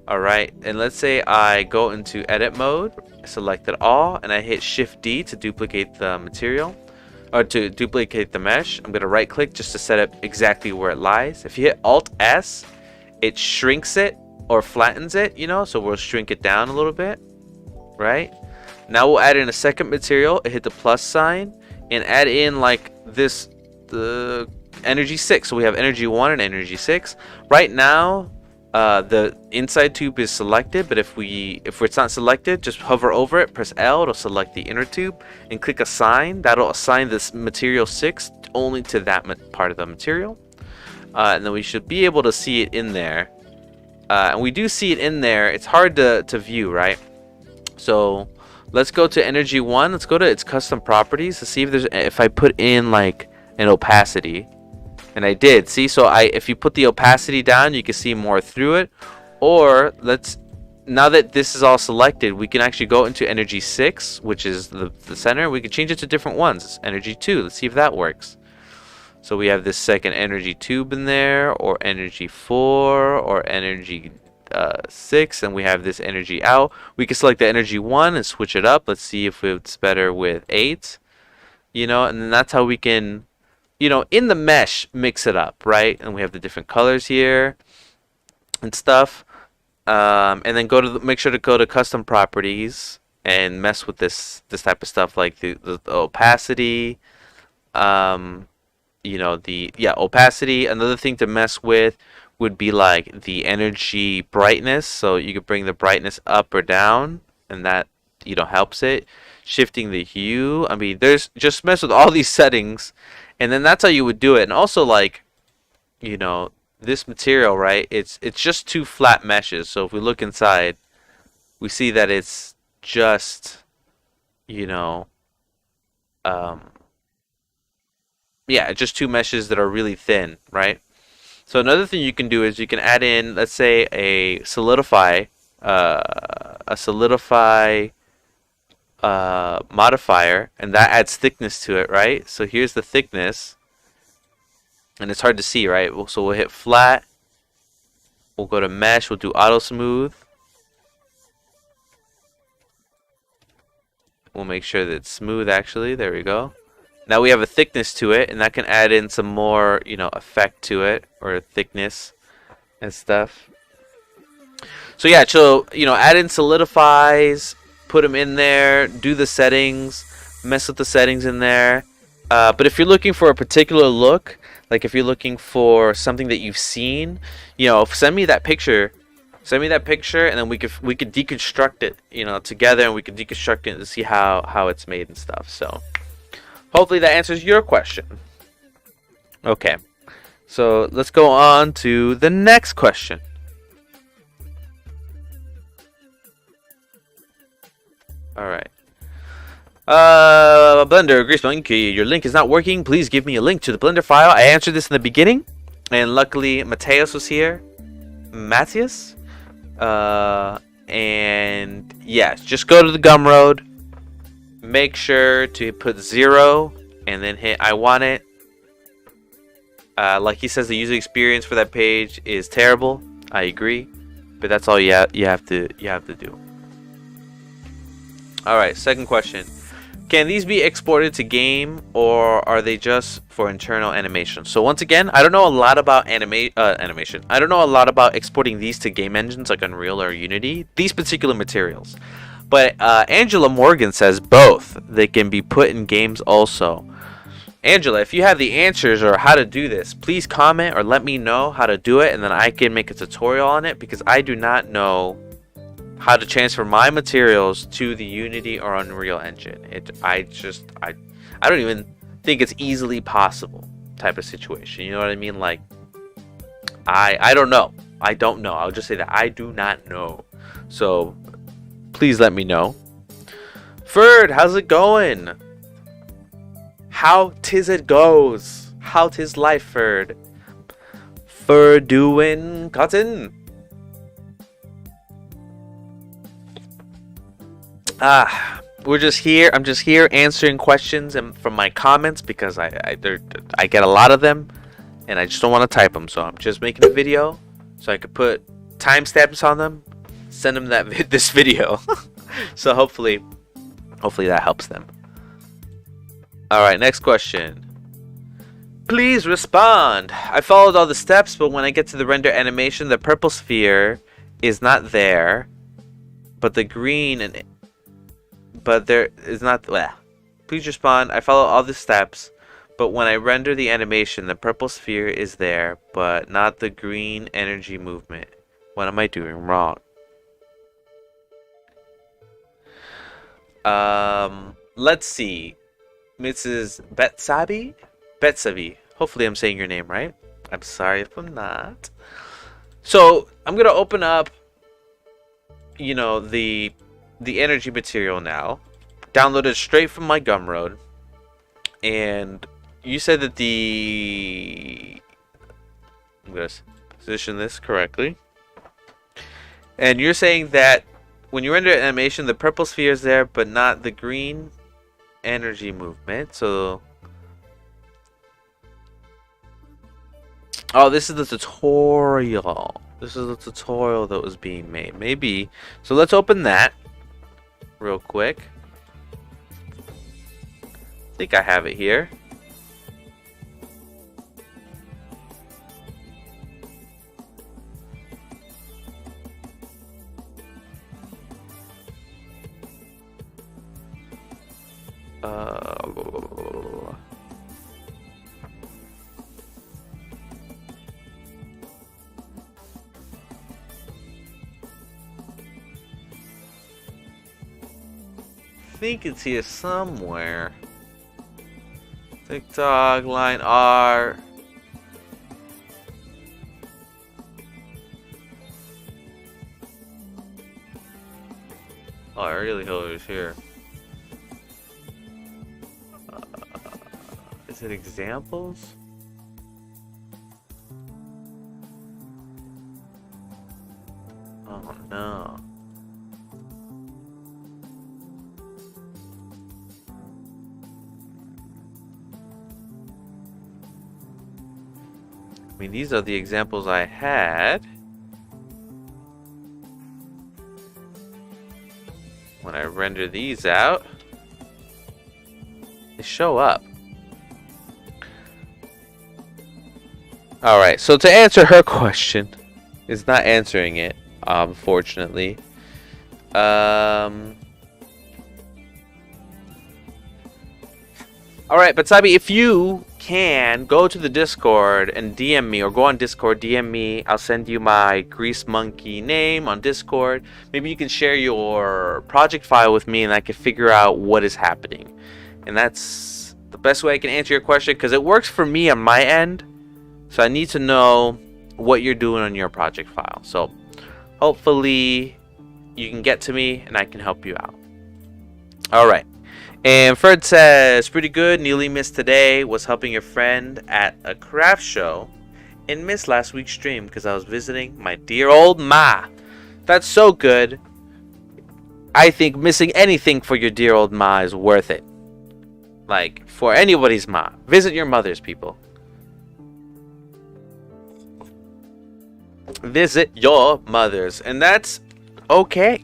All right, and let's say I go into edit mode, select it all, and I hit Shift D to duplicate the material, or to duplicate the mesh. I'm gonna right click just to set up exactly where it lies. If you hit Alt S, it shrinks it or flattens it, you know, so we'll shrink it down a little bit, right? Now we'll add in a second material, hit the plus sign, and add in like this, the energy 6. So we have energy 1 and energy 6. Right now, the inside tube is selected, but if it's not selected, just hover over it, press L, it'll select the inner tube, and click assign. That'll assign this material 6 only to that part of the material, and then we should be able to see it in there. And we do see it in there. It's hard to view, right? So let's go to energy 1. Let's go to its custom properties to see if I put in like an opacity. And I did. See, so if you put the opacity down, you can see more through it. Or now that this is all selected, we can actually go into energy 6, which is the center. We can change it to different ones. It's energy 2. Let's see if that works. So we have this second energy tube in there, or energy 4, or energy 6, and we have this energy out. We can select the energy 1 and switch it up. Let's see if it's better with 8. You know, and then that's how we can, you know, in the mesh, mix it up, right? And we have the different colors here and stuff. And then make sure to go to custom properties and mess with this type of stuff, like the opacity. You know, opacity. Another thing to mess with would be like the energy brightness. So you could bring the brightness up or down, and that, you know, helps it. Shifting the hue. I mean, just mess with all these settings. And then that's how you would do it. And also, like, you know, this material, right? It's just 2 flat meshes. So if we look inside, we see that it's just, you know, yeah, just 2 meshes that are really thin, right? So another thing you can do is you can add in, let's say, a solidify modifier, and that adds thickness to it, right? So here's the thickness, and it's hard to see, right? So we'll hit flat, we'll go to mesh, we'll do auto smooth, we'll make sure that it's smooth. Actually, there we go. Now we have a thickness to it, and that can add in some more, you know, effect to it, or thickness and stuff. So yeah, so, you know, add in solidifies, put them in there, do the settings, mess with the settings in there. But if you're looking for a particular look, like if you're looking for something that you've seen, you know, send me that picture, and then we could deconstruct it, you know, together, and we could deconstruct it to see how it's made and stuff. So hopefully that answers your question. Okay, so let's go on to the next question. Alright. Blender, Greasemonkey, your link is not working. Please give me a link to the Blender file. I answered this in the beginning, and luckily Mateus was here. Matthias? And yeah, just go to the Gumroad. Make sure to put 0, and then hit I want it. Like he says, the user experience for that page is terrible. I agree, but that's all you have to do. Alright, second question. Can these be exported to game, or are they just for internal animation? So once again, I don't know a lot about animation. I don't know a lot about exporting these to game engines like Unreal or Unity, these particular materials. But Angela Morgan says both. They can be put in games also. Angela, if you have the answers or how to do this, please comment or let me know how to do it, and then I can make a tutorial on it, because I do not know how to transfer my materials to the Unity or Unreal Engine. I don't even think it's easily possible type of situation. You know what I mean? Like, I don't know. I don't know. I'll just say that I do not know. So please let me know. Ferd, how's it going? How tis it goes? How tis life, Ferd? Ferd doing cotton. We're just here. I'm just here answering questions and from my comments, because I get a lot of them, and I just don't want to type them. So I'm just making a video so I could put timestamps on them, send them this video. So hopefully that helps them. All right, next question. Please respond. I followed all the steps, but when I get to the render animation, the purple sphere is not there, but the green but there is not. Bleh. Please respond. I follow all the steps, but when I render the animation, the purple sphere is there, but not the green energy movement. What am I doing wrong? Let's see. Mrs. Betsavi. Hopefully I'm saying your name right. I'm sorry if I'm not. So I'm gonna open up, you know, the energy material now. Download it straight from my Gumroad. And you said that I'm gonna position this correctly. And you're saying that when you render animation, the purple sphere is there, but not the green energy movement. So, oh, this is the tutorial. This is the tutorial that was being made. Maybe. So let's open that real quick. I think I have it here. I think it's here somewhere. TikTok, line R. Oh, I really hope it was here. Is it examples? Oh no. I mean, these are the examples I had. When I render these out, they show up. Alright, so to answer her question, is not answering it, unfortunately. Alright, but Sabi, if you can go to the Discord and DM me, or go on Discord, DM me. I'll send you my Grease Monkey name on Discord. Maybe you can share your project file with me, and I can figure out what is happening. And that's the best way I can answer your question, because it works for me on my end. So I need to know what you're doing on your project file. So hopefully you can get to me and I can help you out. Alright. And Fred says, pretty good. Nearly missed today. Was helping a friend at a craft show and missed last week's stream because I was visiting my dear old ma. That's so good. I think missing anything for your dear old ma is worth it. Like, for anybody's ma. Visit your mothers, people. Visit your mothers. And that's okay.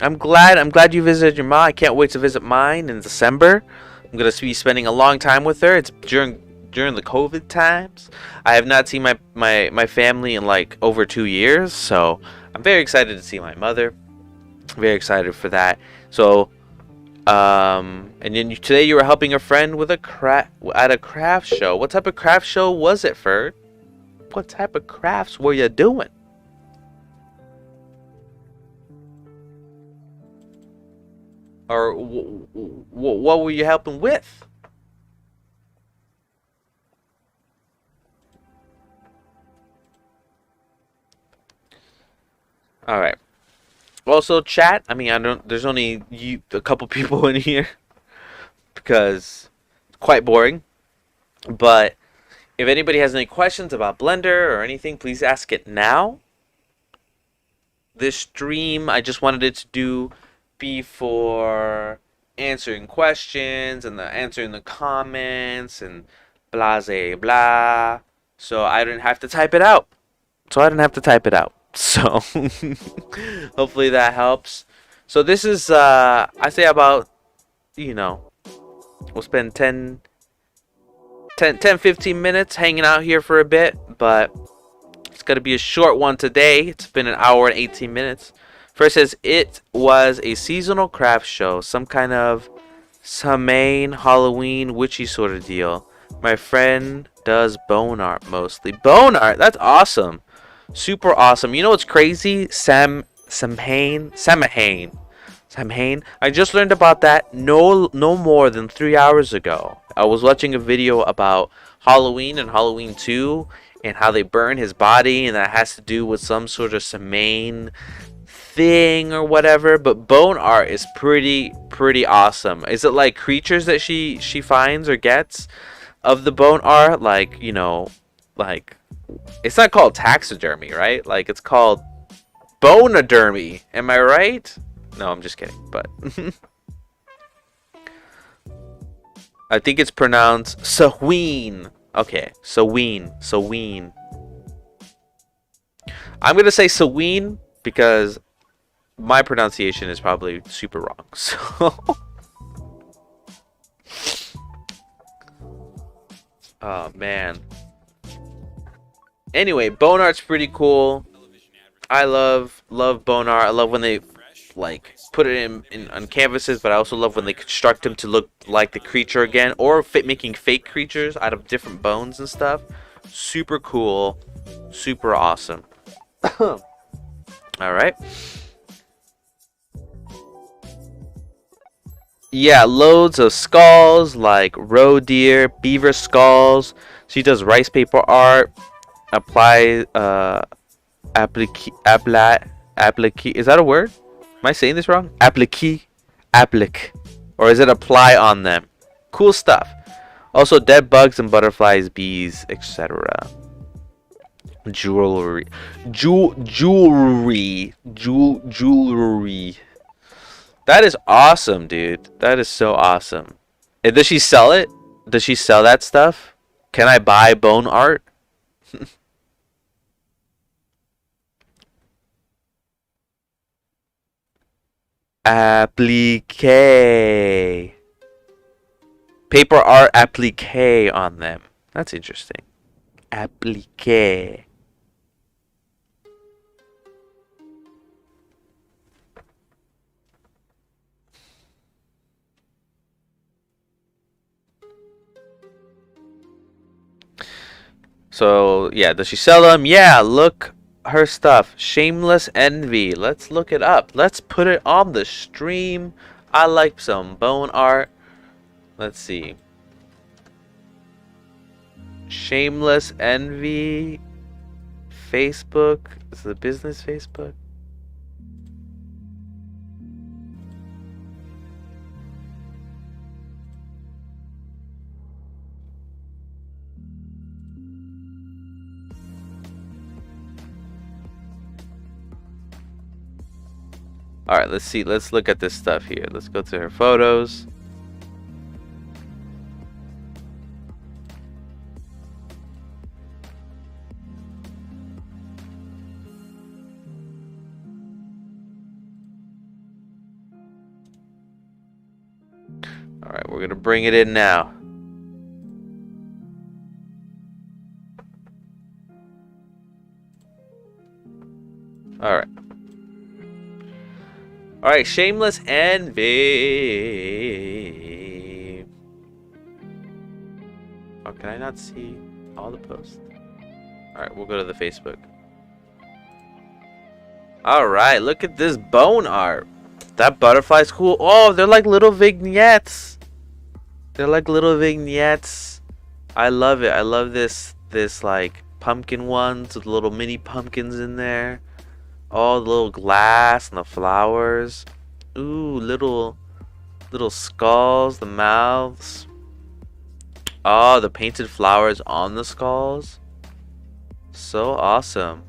I'm glad you visited your mom. I can't wait to visit mine in December. I'm gonna be spending a long time with her. It's during the COVID times. I have not seen my family in like over 2 years, so I'm very excited to see my mother. Very excited for that. So And then today you were helping a friend with at a craft show. What type of craft show was it, Ferd? What type of crafts were you doing? Or what were you helping with? All right. Also, chat. I mean, I don't. There's only a couple people in here because it's quite boring. But if anybody has any questions about Blender or anything, please ask it now. This stream, I just wanted it to be for answering questions and answering the comments and blah blah. So I didn't have to type it out. So hopefully that helps. So this is I say about, we'll spend 15 minutes hanging out here for a bit, but it's going to be a short one today. It's been an hour and 18 minutes. First says it was a seasonal craft show, some kind of Samhain, Halloween, witchy sort of deal. My friend does bone art mostly. Bone art? That's awesome. Super awesome. You know what's crazy? Samhain. I just learned about that no more than 3 hours ago. I was watching a video about Halloween and Halloween 2 and how they burn his body, and that has to do with some sort of Samhain thing or whatever. But bone art is pretty awesome. Is it like creatures that she finds or gets of the bone art? Like, like, it's not called taxidermy, right? Like, it's called bonodermy. Am I right? No, I'm just kidding. But I think it's pronounced Saween. Okay, Saween. I'm gonna say Saween because my pronunciation is probably super wrong. So, oh man. Anyway, bone art's pretty cool. I love bone art. I love when they like put it in on canvases, but I also love when they construct them to look like the creature again, or making fake creatures out of different bones and stuff. Super cool, super awesome. All right. Yeah, loads of skulls like roe deer, beaver skulls. She does rice paper art. Apply applique. Is that a word? Am I saying this wrong? Applique. Or is it apply on them? Cool stuff. Also dead bugs and butterflies, bees, etc. Jewelry. Jewelry. That is awesome, dude. That is so awesome. And does she sell it? Does she sell that stuff? Can I buy bone art? Applique. Paper art applique on them. That's interesting. Applique. So, yeah, does she sell them? Yeah, look her stuff. Shameless Envy. Let's look it up. Let's put it on the stream. I like some bone art. Let's see. Shameless Envy. Facebook. Is it business Facebook? Alright, let's see. Let's look at this stuff here. Let's go to her photos. Alright, we're going to bring it in now. Alright. All right, Shameless Envy. Oh, can I not see all the posts? All right, we'll go to the Facebook. All right, look at this bone art. That butterfly's cool. Oh, they're like little vignettes. They're like little vignettes. I love it. I love this like pumpkin ones with little mini pumpkins in there. All the little glass and the flowers. Ooh, little skulls, the mouths. Oh, the painted flowers on the skulls. So awesome.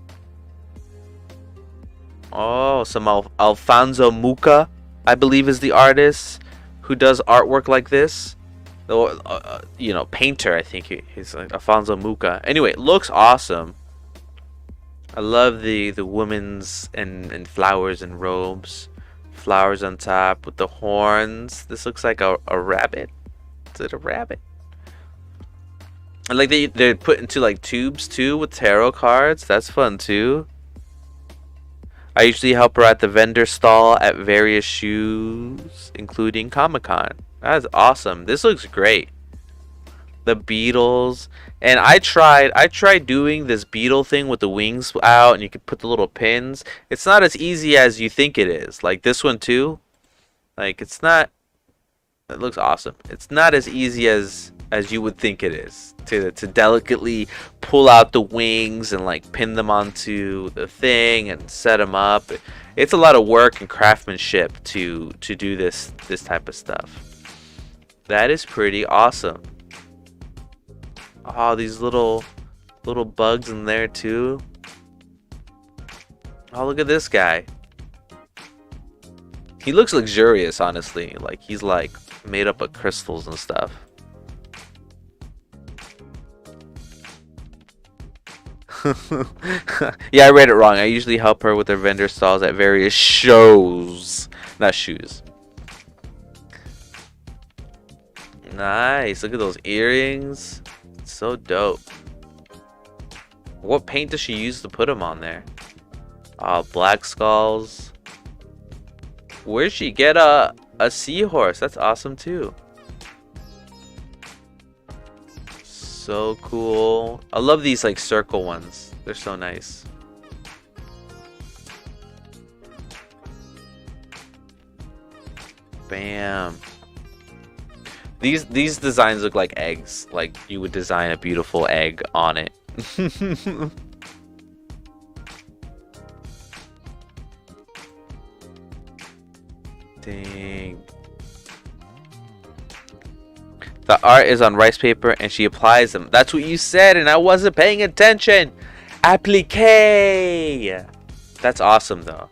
Oh, some Alfonso Muca, I believe, is the artist who does artwork like this. You know, painter, I think he's like Alfonso Muca. Anyway, it looks awesome. I love the women's and flowers and robes. Flowers on top with the horns. This looks like a rabbit. Is it a rabbit? And like they're put into like tubes too with tarot cards. That's fun too. I usually help her at the vendor stall at various shoes, including Comic-Con. That's awesome. This looks great. The beetles. And I tried doing this beetle thing with the wings out, and you could put the little pins. It's not as easy as you think it is. Like this one too. Like it's not. It looks awesome. It's not as easy as you would think it is to delicately pull out the wings and like pin them onto the thing and set them up. It's a lot of work and craftsmanship to do this type of stuff. That is pretty awesome. Oh, these little bugs in there too. Oh, look at this guy. He looks luxurious, honestly. Like he's like made up of crystals and stuff. Yeah, I read it wrong. I usually help her with her vendor stalls at various shows. Not shoes. Nice. Look at those earrings. So dope. What paint does she use to put them on there? Oh, black skulls. Where'd she get a seahorse? That's awesome too. So cool. I love these like circle ones. They're so nice. Bam. These designs look like eggs. Like you would design a beautiful egg on it. Dang. The art is on rice paper and she applies them. That's what you said and I wasn't paying attention. Applique. That's awesome though.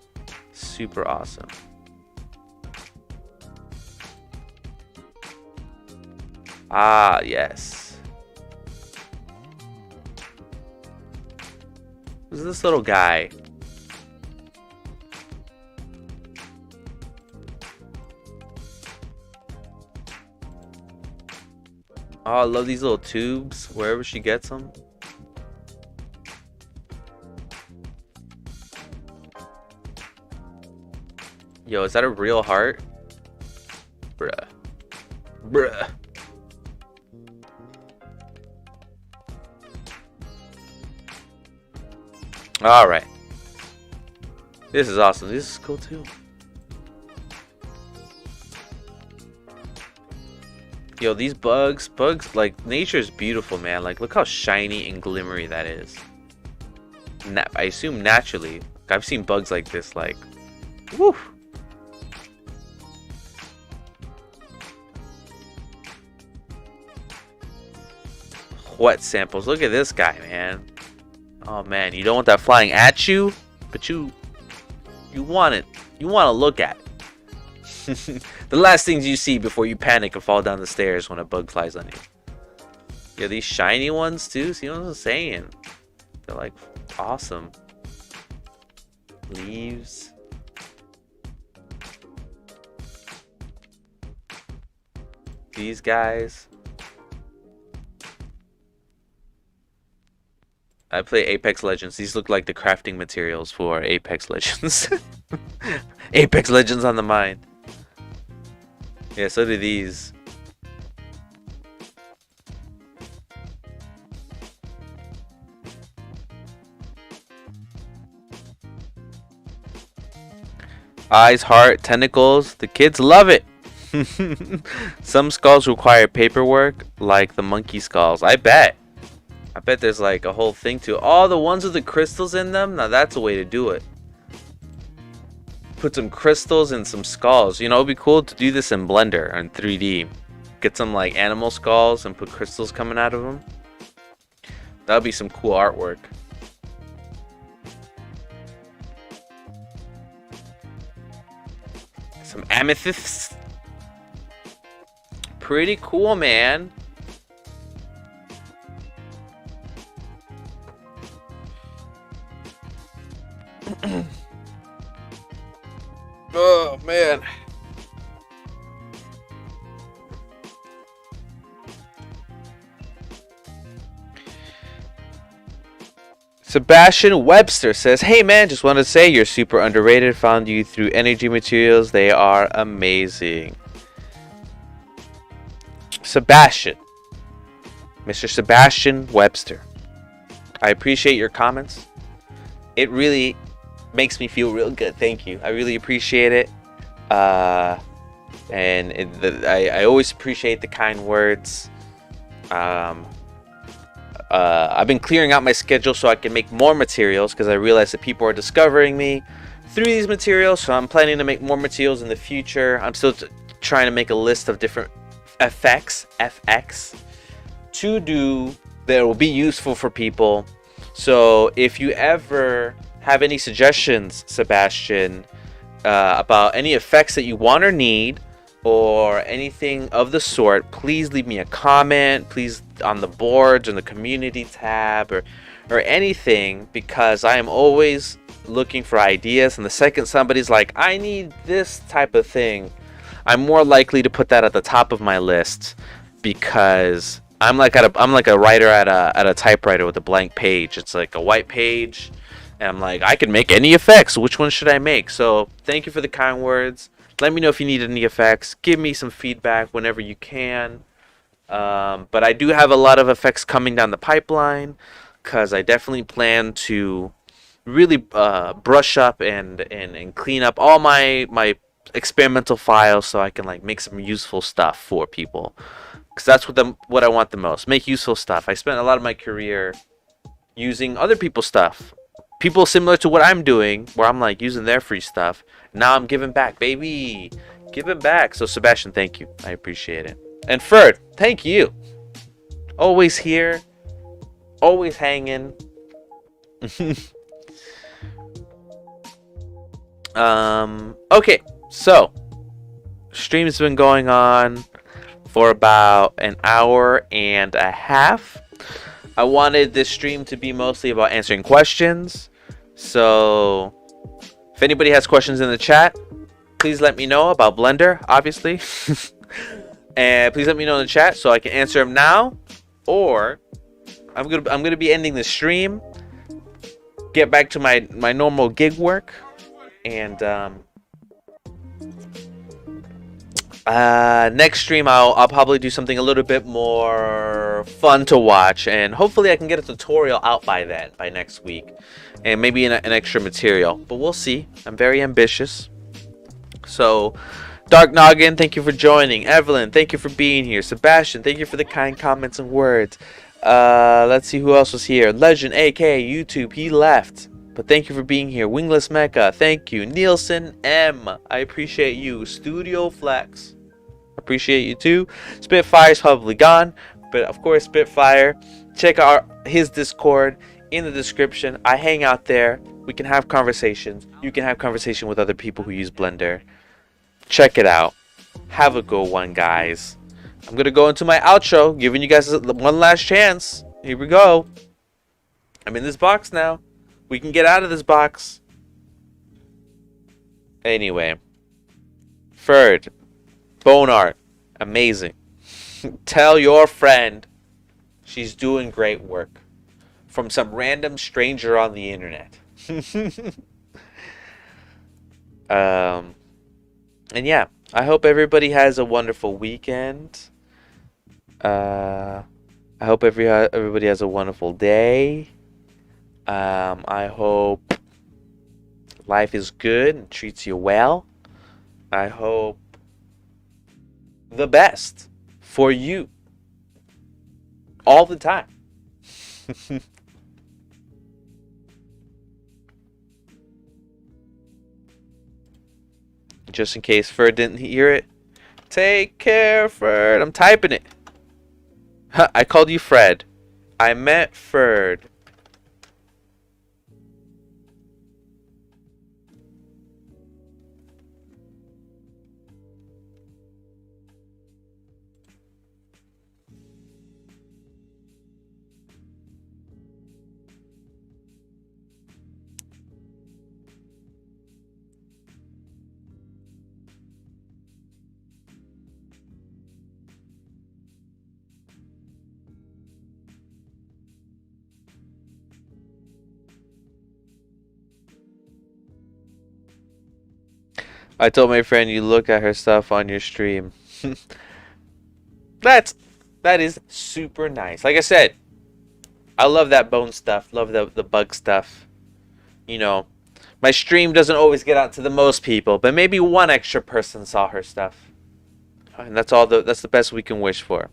Super awesome. Ah, yes. Who's this little guy? Oh, I love these little tubes wherever she gets them. Yo, is that a real heart? Bruh. Bruh. Alright. This is awesome. This is cool too. Yo, these bugs, like, nature's beautiful, man. Like, look how shiny and glimmery that is. I assume naturally. I've seen bugs like this, like, woo. Wet samples. Look at this guy, man. Oh man, you don't want that flying at you, but you want it. You want to look at it. The last things you see before you panic and fall down the stairs when a bug flies on you. Yeah, these shiny ones too. See what I'm saying? They're like awesome. Leaves. These guys. I play Apex Legends. These look like the crafting materials for Apex Legends. Apex Legends on the mind. Yeah, so do these. Eyes, heart, tentacles. The kids love it. Some skulls require paperwork, like the monkey skulls. I bet. I bet there's like a whole thing to it. Oh, the ones with the crystals in them? Now that's a way to do it. Put some crystals and some skulls. You know, it'd be cool to do this in Blender or in 3D. Get some like animal skulls and put crystals coming out of them. That would be some cool artwork. Some amethysts. Pretty cool, man. Oh, man. Sebastian Webster says, hey man, just wanted to say you're super underrated. Found you through energy materials. They are amazing. Sebastian. Mr. Sebastian Webster. I appreciate your comments. It really makes me feel real good. Thank you. I really appreciate it. I always appreciate the kind words. I've been clearing out my schedule so I can make more materials because I realize that people are discovering me through these materials. So I'm planning to make more materials in the future. I'm still trying to make a list of different FX to do that will be useful for people. So if you ever have any suggestions, Sebastian, about any effects that you want or need, or anything of the sort, please leave me a comment, please, on the boards or the community tab or anything, because I am always looking for ideas. And the second somebody's like, I need this type of thing, I'm more likely to put that at the top of my list, because I'm like a writer at a typewriter with a blank page. It's like a white page, and I'm like, I can make any effects. Which one should I make? So thank you for the kind words. Let me know if you need any effects. Give me some feedback whenever you can. But I do have a lot of effects coming down the pipeline, because I definitely plan to really brush up and clean up all my experimental files, so I can like make some useful stuff for people. Because that's what I want the most. Make useful stuff. I spent a lot of my career using other people's stuff. People similar to what I'm doing, where I'm like using their free stuff. Now I'm giving back, baby. Giving back. So Sebastian, thank you. I appreciate it. And Ferd, thank you. Always here. Always hanging. Okay, so stream's been going on for about an hour and a half. I wanted this stream to be mostly about answering questions. So if anybody has questions in the chat, please let me know about Blender, obviously. And please let me know in the chat so I can answer them now, or I'm gonna be ending the stream, get back to my normal gig work, and next stream I'll probably do something a little bit more fun to watch, and hopefully I can get a tutorial out by next week, and maybe an extra material, but we'll see. I'm very ambitious. So Dark Noggin, thank you for joining. Evelyn, thank you for being here. Sebastian, thank you for the kind comments and words. Let's see who else was here. Legend, AK, YouTube, he left, but thank you for being here. Wingless Mecha, thank you. Nielsen M, I appreciate you. Studio Flex, appreciate you too. Spitfire's probably gone, but of course Spitfire, check out his Discord in the description. I hang out there. We can have conversations. You can have conversation with other people who use Blender. Check it out. Have a good one, guys. I'm gonna go into my outro, giving you guys one last chance. Here we go. I'm in this box now. We can get out of this box. Anyway. Ferd. Bone art. Amazing. Tell your friend she's doing great work. from some random stranger on the internet. um, and yeah, I hope everybody has a wonderful weekend. I hope everybody has a wonderful day. I hope life is good and treats you well. I hope the best for you all the time. Just in case Ferd didn't hear it. Take care, Ferd. I'm typing it. I called you Fred. I meant Ferd. I told my friend you look at her stuff on your stream. that is super nice. Like I said, I love that bone stuff. Love the bug stuff. You know, my stream doesn't always get out to the most people, but maybe one extra person saw her stuff. And that's the best we can wish for.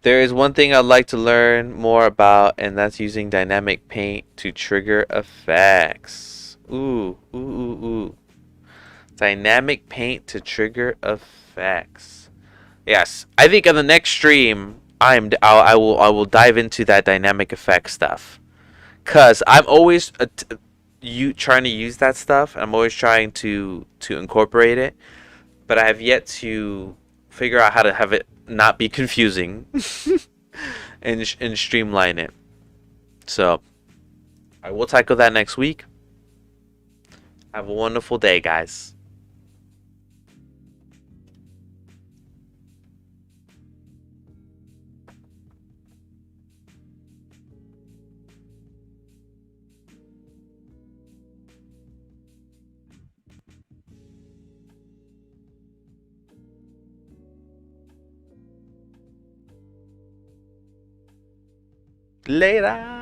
There is one thing I'd like to learn more about, and that's using dynamic paint to trigger effects. Ooh. Dynamic paint to trigger effects. Yes, I think on the next stream, I will dive into that dynamic effect stuff, cause I'm always trying to use that stuff. I'm always trying to incorporate it, but I have yet to figure out how to have it not be confusing and streamline it. So I will tackle that next week. Have a wonderful day, guys. Later.